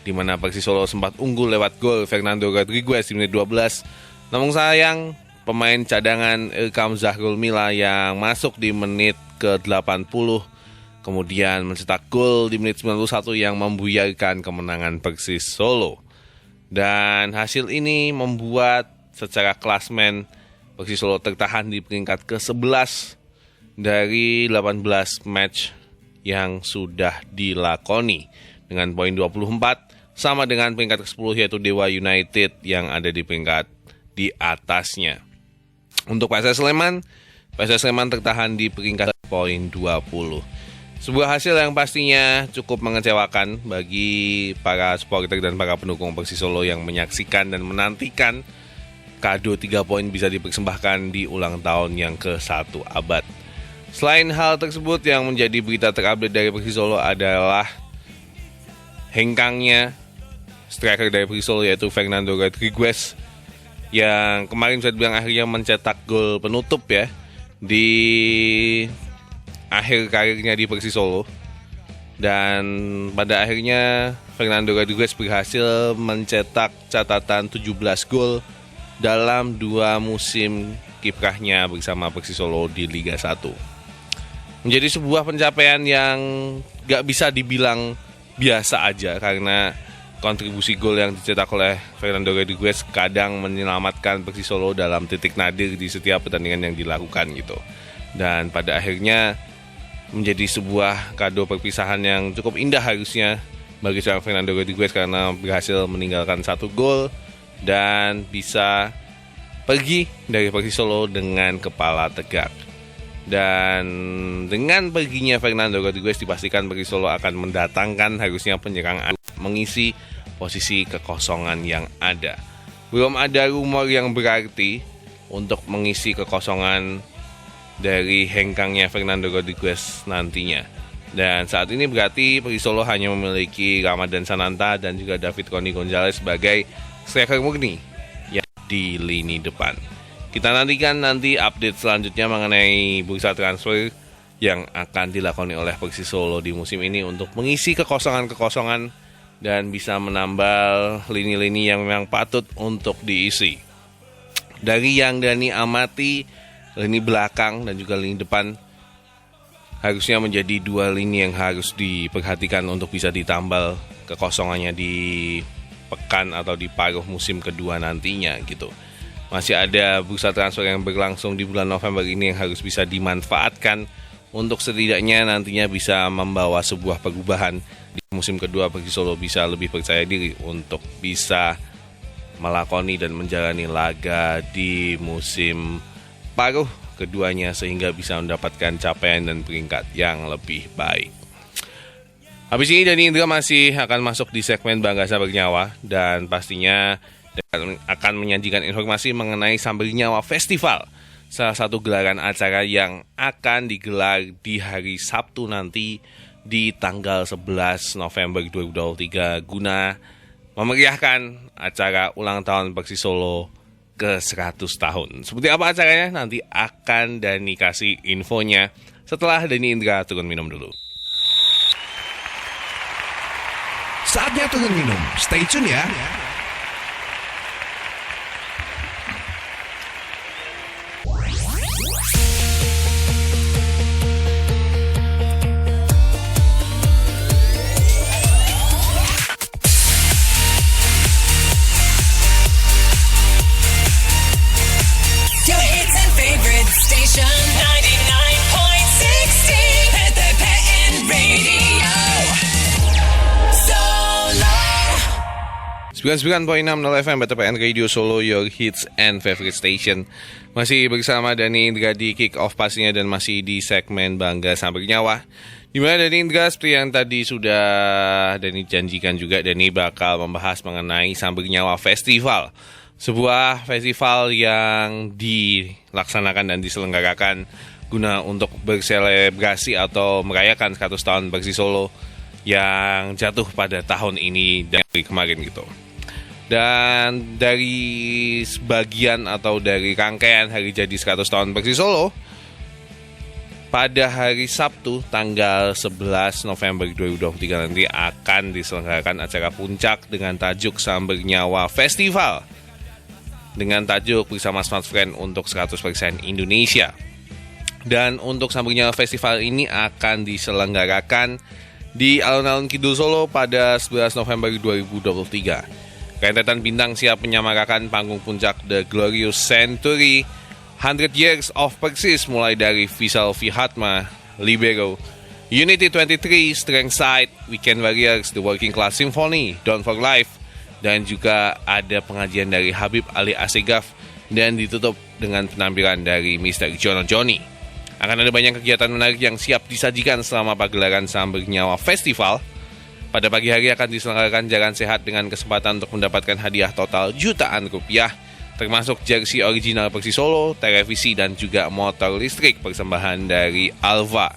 di mana Persis Solo sempat unggul lewat gol Fernando Rodriguez di menit 12. Namun sayang, pemain cadangan Ilkam Zahrul Mila yang masuk di menit ke-80 kemudian mencetak gol di menit 91 yang membuyarkan kemenangan Persis Solo. Dan hasil ini membuat secara klasmen Persis Solo tertahan di peringkat ke-11 dari 18 match yang sudah dilakoni dengan poin 24 sama dengan peringkat ke-10 yaitu Dewa United yang ada di peringkat di atasnya. Untuk PSS Sleman tertahan di peringkat poin 20. Sebuah hasil yang pastinya cukup mengecewakan bagi para supporter dan para pendukung Persis Solo yang menyaksikan dan menantikan kado 3 poin bisa dipersembahkan di ulang tahun yang ke-1 abad. Selain hal tersebut, yang menjadi berita terupdate dari Persis Solo adalah hengkangnya striker dari Persis Solo yaitu Fernando Rodriguez yang kemarin bisa dibilang akhirnya mencetak gol penutup ya di akhir karirnya di Persis Solo. Dan pada akhirnya Fernando Rodriguez berhasil mencetak catatan 17 gol dalam 2 musim kiprahnya bersama Persis Solo di Liga 1. Menjadi sebuah pencapaian yang gak bisa dibilang biasa aja karena kontribusi gol yang dicetak oleh Fernando Rodriguez kadang menyelamatkan Persis Solo dalam titik nadir di setiap pertandingan yang dilakukan gitu. Dan pada akhirnya menjadi sebuah kado perpisahan yang cukup indah harusnya bagi seorang Fernando Rodriguez karena berhasil meninggalkan 1 gol dan bisa pergi dari Persis Solo dengan kepala tegak. Dan dengan perginya Fernando Rodriguez dipastikan Persis Solo akan mendatangkan harusnya penyerang mengisi posisi kekosongan yang ada. Belum ada rumor yang berarti untuk mengisi kekosongan dari hengkangnya Fernando Rodriguez nantinya. Dan saat ini berarti Persis Solo hanya memiliki Ramadan Sananta dan juga David Roni Gonzalez sebagai striker murni yang di lini depan. Kita nantikan nanti update selanjutnya mengenai bursa transfer yang akan dilakoni oleh Persis Solo di musim ini untuk mengisi kekosongan-kekosongan dan bisa menambal lini-lini yang memang patut untuk diisi. Dari yang Dani amati, lini belakang dan juga lini depan harusnya menjadi 2 lini yang harus diperhatikan untuk bisa ditambal kekosongannya di pekan atau di paruh musim kedua nantinya gitu. Masih ada bursa transfer yang berlangsung di bulan November ini yang harus bisa dimanfaatkan untuk setidaknya nantinya bisa membawa sebuah perubahan di musim kedua. Persis Solo bisa lebih percaya diri untuk bisa melakoni dan menjalani laga di musim separuh keduanya sehingga bisa mendapatkan capaian dan peringkat yang lebih baik. Habis ini Dani Indra masih akan masuk di segmen Bangga Sambil Nyawa dan pastinya akan menyajikan informasi mengenai Sambil Nyawa Festival, salah satu gelaran acara yang akan digelar di hari Sabtu nanti di tanggal 11 November 2023 guna memeriahkan acara ulang tahun Persis Solo ke 100 tahun. Seperti apa acaranya? Nanti akan Dani kasih infonya setelah Dani Indra turun minum dulu. Saatnya turun minum. Stay tune ya. Your hits and favorite station 99.60 PTPN Radio Solo. 99.60 FM BTPN Radio Solo, your hits and favorite station. Masih bersama Dani Indra di Kick Off pastinya dan masih di segmen Bangga Sambil Nyawa. Dimana Dani Indra seperti yang tadi sudah Dani janjikan juga, Dani bakal membahas mengenai Sambil Nyawa Festival. Sebuah festival yang dilaksanakan dan diselenggarakan guna untuk berselebrasi atau merayakan 100 tahun Persis Solo yang jatuh pada tahun ini dari kemarin gitu. Dan dari sebagian atau dari rangkaian hari jadi 100 tahun Persis Solo, pada hari Sabtu tanggal 11 November 2023 nanti akan diselenggarakan acara puncak dengan tajuk Sambil Nyawa Festival dengan tajuk Bersama Smart Friend untuk 100% Indonesia. Dan untuk Sambil Nyawa Festival ini akan diselenggarakan di Alun-Alun Kidul Solo pada 11 November 2023. Rentetan bintang siap menyamarakan panggung puncak The Glorious Century 100 Years of Persis, mulai dari Faisal Fihatma, Libero, Unity 23, Strength Side, Weekend Warriors, The Working Class Symphony, Down for Life, dan juga ada pengajian dari Habib Ali Asegaf dan ditutup dengan penampilan dari Mr. Jono Johnny. Akan ada banyak kegiatan menarik yang siap disajikan selama pagelaran Sambil Nyawa Festival. Pada pagi hari akan diselenggarakan jalan sehat dengan kesempatan untuk mendapatkan hadiah total jutaan rupiah, termasuk jersey original Persis Solo, televisi, dan juga motor listrik persembahan dari Alva.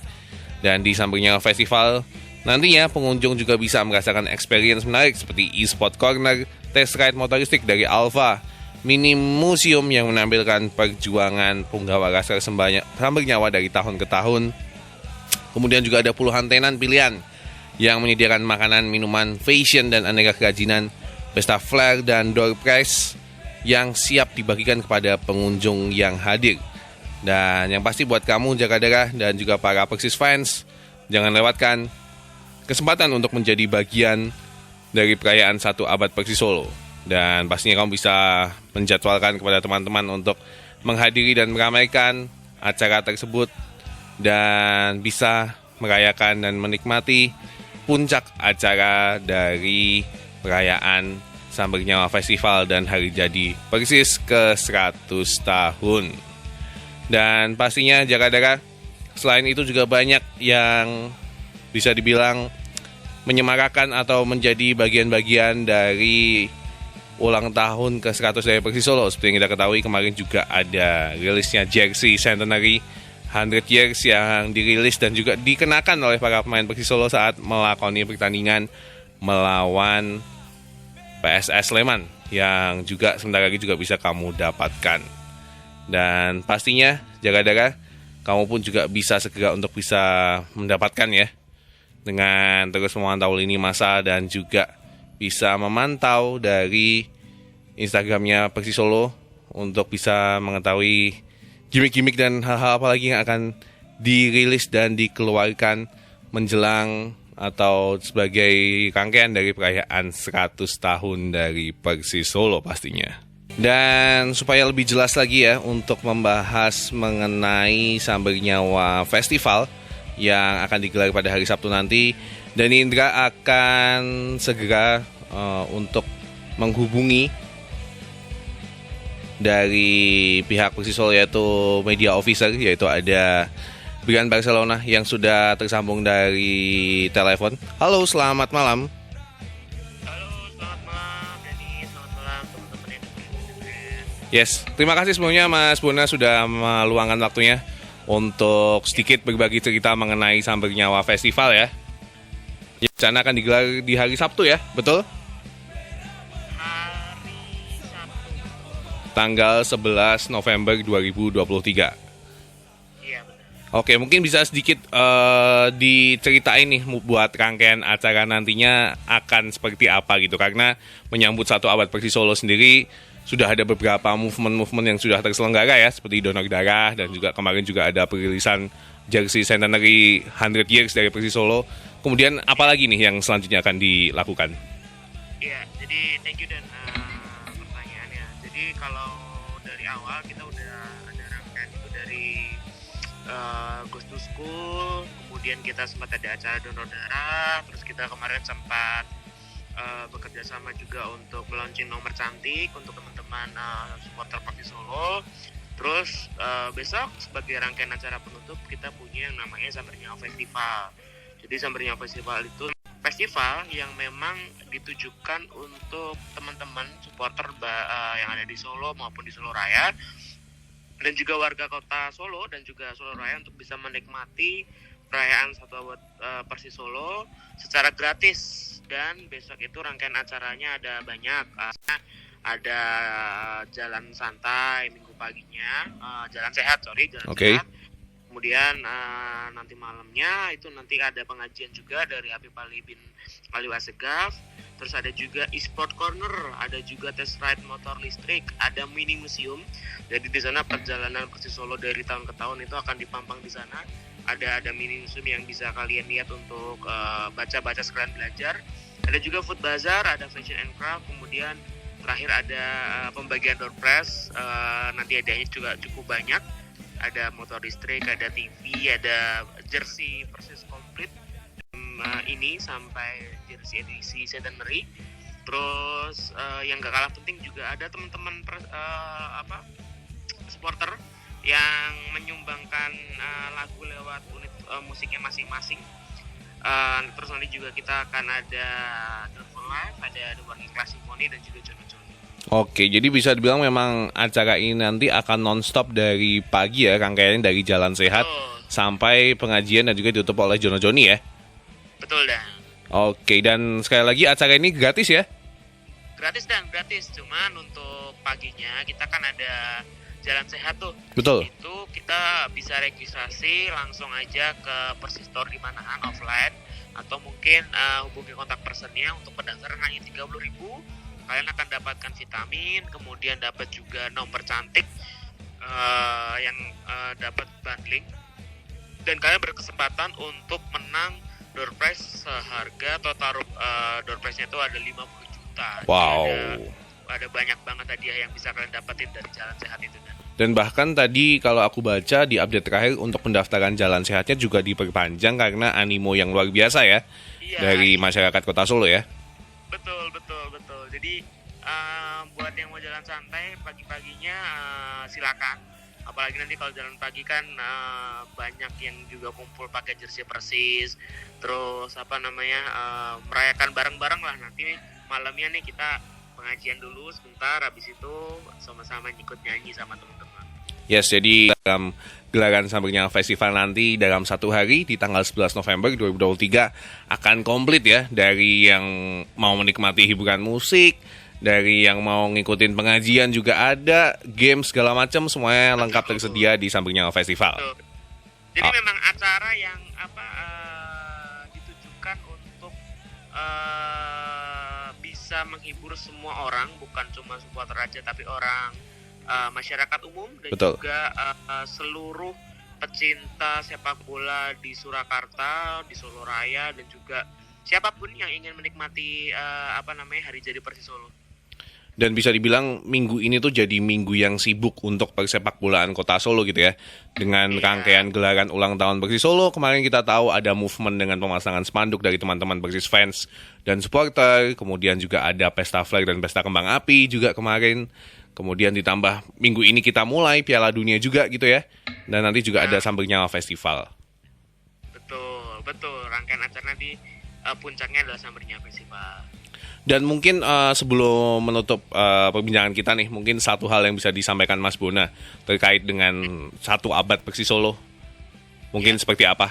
Dan di Sambil Nyawa Festival nantinya pengunjung juga bisa merasakan experience menarik seperti e-sport corner, test ride motor listrik dari Alva, mini museum yang menampilkan perjuangan punggawa raskar Sambil Nyawa dari tahun ke tahun. Kemudian juga ada puluhan tenan pilihan yang menyediakan makanan, minuman, fashion, dan aneka kerajinan, pesta flare dan door prize yang siap dibagikan kepada pengunjung yang hadir. Dan yang pasti buat kamu jaga darah dan juga para Persis fans, jangan lewatkan kesempatan untuk menjadi bagian dari perayaan 1 abad Persis Solo. Dan pastinya kamu bisa menjadwalkan kepada teman-teman untuk menghadiri dan meramaikan acara tersebut dan bisa merayakan dan menikmati puncak acara dari perayaan Sambil Nyawa Festival dan hari jadi Persis ke 100 tahun. Dan pastinya jaga darah. Selain itu juga banyak yang bisa dibilang menyemarakan atau menjadi bagian-bagian dari ulang tahun ke 100 dari Persis Solo. Seperti yang kita ketahui kemarin juga ada rilisnya jersey Centenary 100 Years yang dirilis dan juga dikenakan oleh para pemain Persis Solo saat melakoni pertandingan melawan PSS Sleman yang juga sebentar lagi juga bisa kamu dapatkan. Dan pastinya jaga darah, kamu pun juga bisa segera untuk bisa mendapatkan ya, dengan terus memantau lini masa dan juga bisa memantau dari Instagramnya Persis Solo untuk bisa mengetahui gimmick-gimmick dan hal-hal apa lagi yang akan dirilis dan dikeluarkan menjelang atau sebagai rangkaian dari perayaan 100 tahun dari Persis Solo pastinya. Dan supaya lebih jelas lagi ya untuk membahas mengenai Sambil Nyawa Festival yang akan digelar pada hari Sabtu nanti, Dani Indra akan segera untuk menghubungi dari pihak Persis Solo, yaitu media officer, yaitu ada Brian Barcelona yang sudah tersambung dari telepon. Halo, selamat malam. Yes, terima kasih sebelumnya Mas Bona sudah meluangkan waktunya untuk sedikit berbagi cerita mengenai Sambar Nyawa Festival ya. Yang rencana akan digelar di hari Sabtu ya, betul? Hari Sabtu. Tanggal 11 November 2023. Iya, benar. Oke, mungkin bisa sedikit diceritain nih buat rangkaian acara nantinya akan seperti apa gitu. Karena menyambut 1 abad Persis Solo sendiri, sudah ada beberapa movement-movement yang sudah terselenggara ya, seperti donor darah, dan juga kemarin juga ada perilisan jersey centenary 100 years dari Persis Solo. Kemudian apa lagi nih yang selanjutnya akan dilakukan? Iya, jadi thank you dan pertanyaannya. Jadi kalau dari awal kita udah ada rangkaian itu dari Ghost to School, kemudian kita sempat ada acara donor darah, terus kita kemarin sempat bekerja sama juga untuk launching nomor cantik untuk teman-teman supporter Persis Solo. Terus besok sebagai rangkaian acara penutup kita punya yang namanya Sambar Nyawa Festival. Jadi Sambar Nyawa Festival itu festival yang memang ditujukan untuk teman-teman supporter yang ada di Solo maupun di Solo Raya, dan juga warga kota Solo dan juga Solo Raya untuk bisa menikmati perayaan 1 abad Persis Solo secara gratis. Dan besok itu rangkaian acaranya ada banyak, ada jalan santai minggu paginya, jalan sehat. Sehat. Kemudian nanti malamnya itu nanti ada pengajian juga dari Habib Ali bin Ali Wassegaf. Terus ada juga e-sport corner, ada juga test ride motor listrik, ada mini museum. Jadi di sana perjalanan Persis Solo dari tahun ke tahun itu akan dipampang di sana. Ada mini museum yang bisa kalian lihat untuk baca-baca sekalian belajar. Ada juga food bazaar, ada fashion and craft, kemudian terakhir ada pembagian door prize. Nanti hadiahnya juga cukup banyak. Ada motor listrik, ada TV, ada jersey Persis komplit ini sampai jersey edisi centenary. Terus yang gak kalah penting juga ada teman-teman supporter yang menyumbangkan lagu lewat unit musiknya masing-masing. Terus nanti juga kita akan ada Downfall Live, ada The Working Class Symphony, dan juga Jono-Jono. Oke, jadi bisa dibilang memang acara ini nanti akan non-stop dari pagi ya, rangkaiannya dari Jalan Sehat sampai pengajian dan juga ditutup oleh Jono Joni ya? Betul, Dan. Oke, dan sekali lagi acara ini gratis ya? Gratis, Dan, gratis. Cuman untuk paginya kita kan ada Jalan Sehat tuh. Betul. Itu kita bisa registrasi langsung aja ke Persis Store di Manahan offline, atau mungkin hubungi kontak personnya. Untuk pendaftaran hanya 30.000. Kalian akan dapatkan vitamin, kemudian dapat juga nomor cantik yang dapat bundling, dan kalian berkesempatan untuk menang door prize seharga total door prize-nya itu ada 50 juta. Wow. Jadi ada banyak banget hadiah yang bisa kalian dapetin dari Jalan Sehat itu. Dan bahkan tadi kalau aku baca di update terakhir untuk pendaftaran Jalan Sehatnya juga diperpanjang karena animo yang luar biasa ya, dari masyarakat Kota Solo ya. Betul. Jadi buat yang mau jalan santai pagi-paginya silakan. Apalagi nanti kalau jalan pagi kan banyak yang juga kumpul pakai jersey Persis. Terus merayakan bareng-bareng lah. Nanti malamnya nih kita pengajian dulu sebentar, habis itu sama-sama ikut nyanyi sama teman-teman. Yes, jadi dalam gelaran Sambar Nyawa Festival nanti dalam 1 hari di tanggal 11 November 2023 akan komplit ya, dari yang mau menikmati hiburan musik, dari yang mau ngikutin pengajian juga ada, game segala macam semuanya lengkap tersedia di Sambar Nyawa Festival. Betul. Jadi memang acara yang ditujukan untuk bisa menghibur semua orang, bukan cuma supporter aja, tapi orang masyarakat umum dan juga seluruh pecinta sepak bola di Surakarta, di Solo Raya, dan juga siapapun yang ingin menikmati hari jadi Persis Solo. Dan bisa dibilang minggu ini tuh jadi minggu yang sibuk untuk persepak bolaan Kota Solo gitu ya. Dengan rangkaian gelaran ulang tahun Persis Solo, kemarin kita tahu ada movement dengan pemasangan spanduk dari teman-teman Persis fans dan supporter. Kemudian juga ada pesta flag dan pesta kembang api juga kemarin. Kemudian ditambah minggu ini kita mulai Piala Dunia juga gitu ya. Dan nanti juga ada Sambil Nyawa Festival. Betul. Rangkaian acara di puncaknya adalah Sambil Nyawa Festival. Dan mungkin sebelum menutup perbincangan kita nih, mungkin satu hal yang bisa disampaikan Mas Bona terkait dengan 1 abad Persis Solo. Mungkin seperti apa?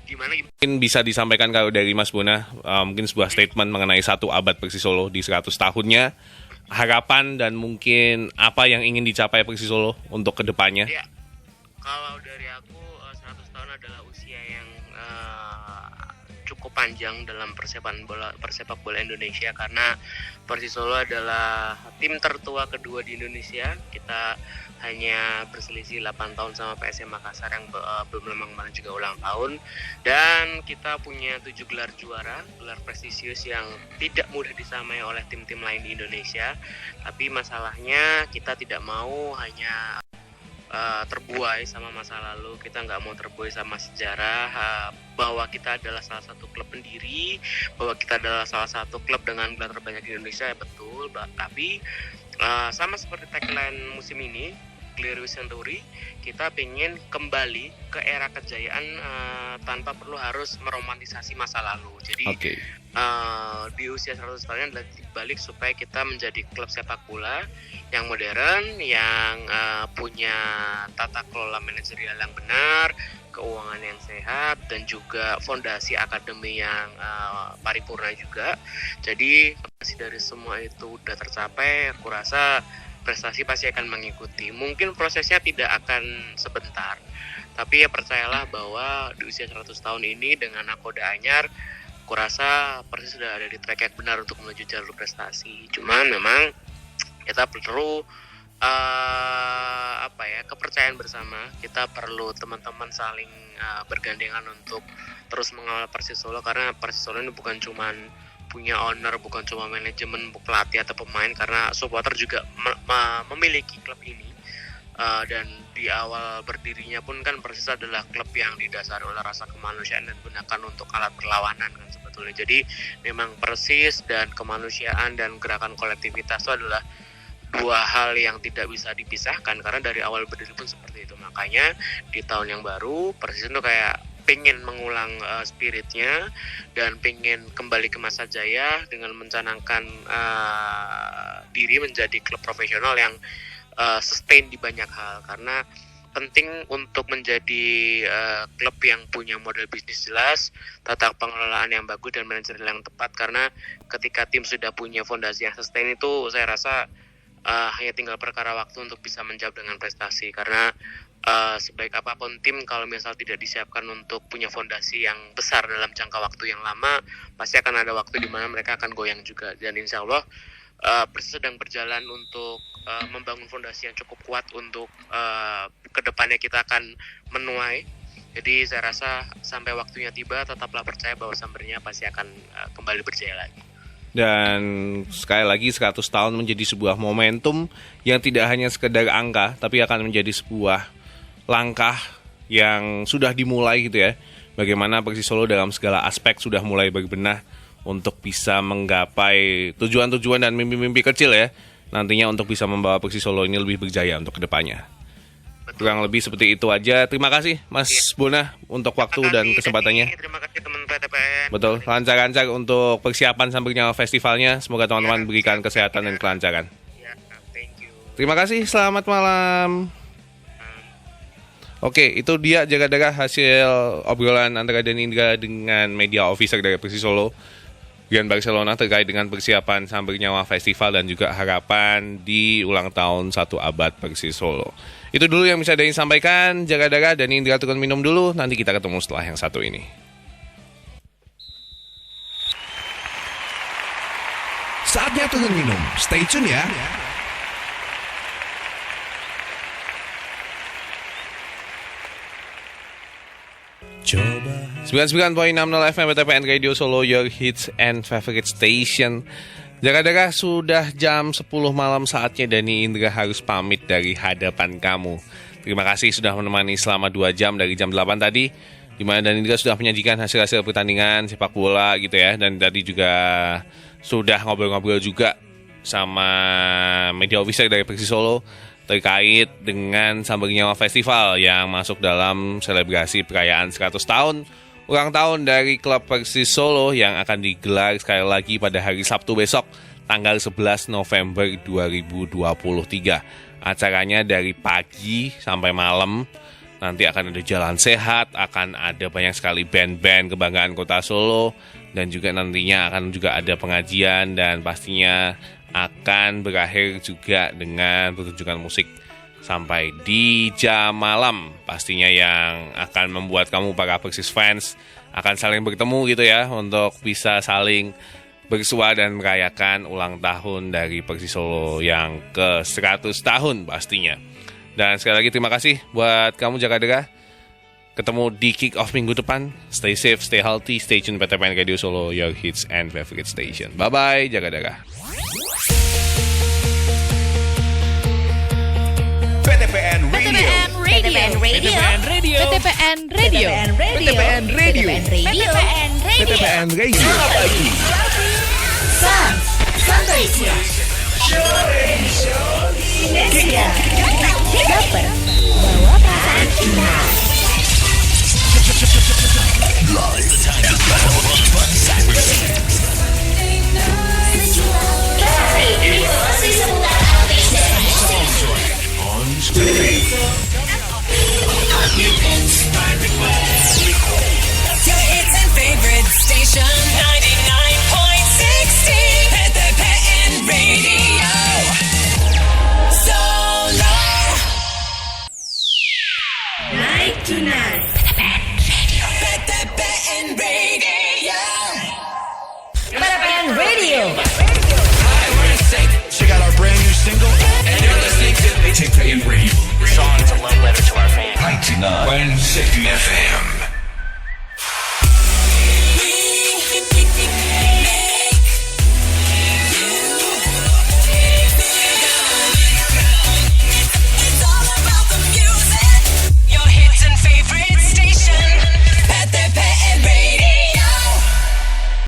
Gimana? Mungkin bisa disampaikan kalau dari Mas Bona, mungkin sebuah statement mengenai 1 abad Persis Solo di 100 tahunnya, harapan dan mungkin apa yang ingin dicapai Persis Solo untuk kedepannya. Ya, kalau dari aku 100 tahun adalah usia yang cukup panjang dalam persepak bola Indonesia, karena Persis Solo adalah tim tertua kedua di Indonesia. Kita hanya berselisih 8 tahun sama PSM Makassar yang belum lama kemarin juga ulang tahun, dan kita punya 7 gelar juara, gelar prestisius yang tidak mudah disamai oleh tim-tim lain di Indonesia. Tapi masalahnya kita tidak mau hanya terbuai sama masa lalu, kita nggak mau terbuai sama sejarah, bahwa kita adalah salah satu klub pendiri, bahwa kita adalah salah satu klub dengan gelar terbanyak di Indonesia, ya betul. Tapi sama seperti tagline musim ini, Clear with Century, kita pengen kembali ke era kejayaan tanpa perlu harus meromantisasi masa lalu. Jadi di usia 100 tahun adalah balik supaya kita menjadi klub sepak bola yang modern, yang punya tata kelola manajerial yang benar, keuangan yang sehat, dan juga fondasi akademi yang paripurna juga. Jadi dari semua itu udah tercapai, aku rasa prestasi pasti akan mengikuti. Mungkin prosesnya tidak akan sebentar, tapi ya percayalah bahwa di usia 100 tahun ini dengan nakoda anyar, aku rasa Persis sudah ada di track yang benar untuk menuju jalur prestasi. Cuman memang kita perlu kepercayaan bersama. Kita perlu teman-teman saling bergandengan untuk terus mengawal Persis Solo, karena Persis Solo ini bukan cuman punya owner, bukan cuma manajemen, pelatih atau pemain, karena supporter juga memiliki klub ini. Dan di awal berdirinya pun kan Persis adalah klub yang didasari oleh rasa kemanusiaan dan digunakan untuk alat perlawanan kan sebetulnya. Jadi memang Persis dan kemanusiaan dan gerakan kolektivitas itu adalah 2 hal yang tidak bisa dipisahkan, karena dari awal berdiri pun seperti itu. Makanya di tahun yang baru Persis itu kayak pengen mengulang spiritnya dan pengen kembali ke masa jaya dengan mencanangkan diri menjadi klub profesional yang sustain di banyak hal. Karena penting untuk menjadi klub yang punya model bisnis jelas, tata pengelolaan yang bagus, dan manajer yang tepat. Karena ketika tim sudah punya fondasi yang sustain itu, saya rasa hanya tinggal perkara waktu untuk bisa menjawab dengan prestasi. Karena sebaik apapun tim, kalau misal tidak disiapkan untuk punya fondasi yang besar dalam jangka waktu yang lama, pasti akan ada waktu di mana mereka akan goyang juga. Dan insya Allah Persis sedang berjalan untuk membangun fondasi yang cukup kuat untuk kedepannya kita akan menuai. Jadi saya rasa sampai waktunya tiba, tetaplah percaya bahwa Sambernya pasti akan kembali berjaya lagi. Dan sekali lagi 100 tahun menjadi sebuah momentum yang tidak hanya sekedar angka, tapi akan menjadi sebuah langkah yang sudah dimulai gitu ya. Bagaimana Persis Solo dalam segala aspek sudah mulai berbenah untuk bisa menggapai tujuan-tujuan dan mimpi-mimpi kecil ya. Nantinya untuk bisa membawa Persis Solo ini lebih berjaya untuk kedepannya. Kurang lebih seperti itu aja. Terima kasih Mas Bona untuk waktu dan kesempatannya. Terima kasih teman PTPN. Betul, lancar-lancar untuk persiapan Sambil Nyawa Festivalnya. Semoga teman-teman berikan kesehatan dan kelancaran. Terima kasih, selamat malam. Oke, itu dia jaga-jaga hasil obrolan antara Dani Indra dengan media officer dari Persis Solo Grand Barcelona terkait dengan persiapan Sambil Nyawa Festival dan juga harapan di ulang tahun 1 abad Persis Solo. Itu dulu yang bisa Dani sampaikan. Jaga-jaga, Dani Indra turun minum dulu. Nanti kita ketemu setelah yang satu ini. Saatnya turun minum. Stay tune ya. 99.60 FM BTPN Radio Solo, your hits and favorite station. Jaga-jaga, sudah jam 10 malam, saatnya Dani Indra harus pamit dari hadapan kamu. Terima kasih sudah menemani selama 2 jam dari jam 8 tadi, di mana Dani Indra sudah menyajikan hasil-hasil pertandingan sepak bola gitu ya. Dan tadi juga sudah ngobrol-ngobrol juga sama media official dari Persis Solo terkait dengan Sambal Nyawa Festival yang masuk dalam selebrasi perayaan 100 tahun ulang tahun dari klub Persis Solo yang akan digelar sekali lagi pada hari Sabtu besok tanggal 11 November 2023. Acaranya dari pagi sampai malam. Nanti akan ada jalan sehat, akan ada banyak sekali band-band kebanggaan kota Solo, dan juga nantinya akan juga ada pengajian, dan pastinya akan berakhir juga dengan pertunjukan musik sampai di jam malam. Pastinya yang akan membuat kamu para Persis fans akan saling bertemu gitu ya, untuk bisa saling bersua dan merayakan ulang tahun dari Persis Solo yang ke 100 tahun pastinya. Dan sekali lagi terima kasih buat kamu Jakadera. Ketemu di kick off minggu depan. Stay safe, stay healthy, stay tune PTPN Radio Solo, your hits and favorite station. Bye-bye Jakadera. PTPN Radio. PTPN Radio. PTPN Radio. PTPN Radio. PTPN Radio. Santai Indonesia. Baper, bawa perasaan kita. Your hits and favorite station 99.60 PTPN Radio. Solo. Night to night. PTPN Radio. PTPN Radio. Hi, we're NSYNC. Check out our brand new single. And you're listening to PTPN Radio. The song is a love letter to our fans. 99.60 FM.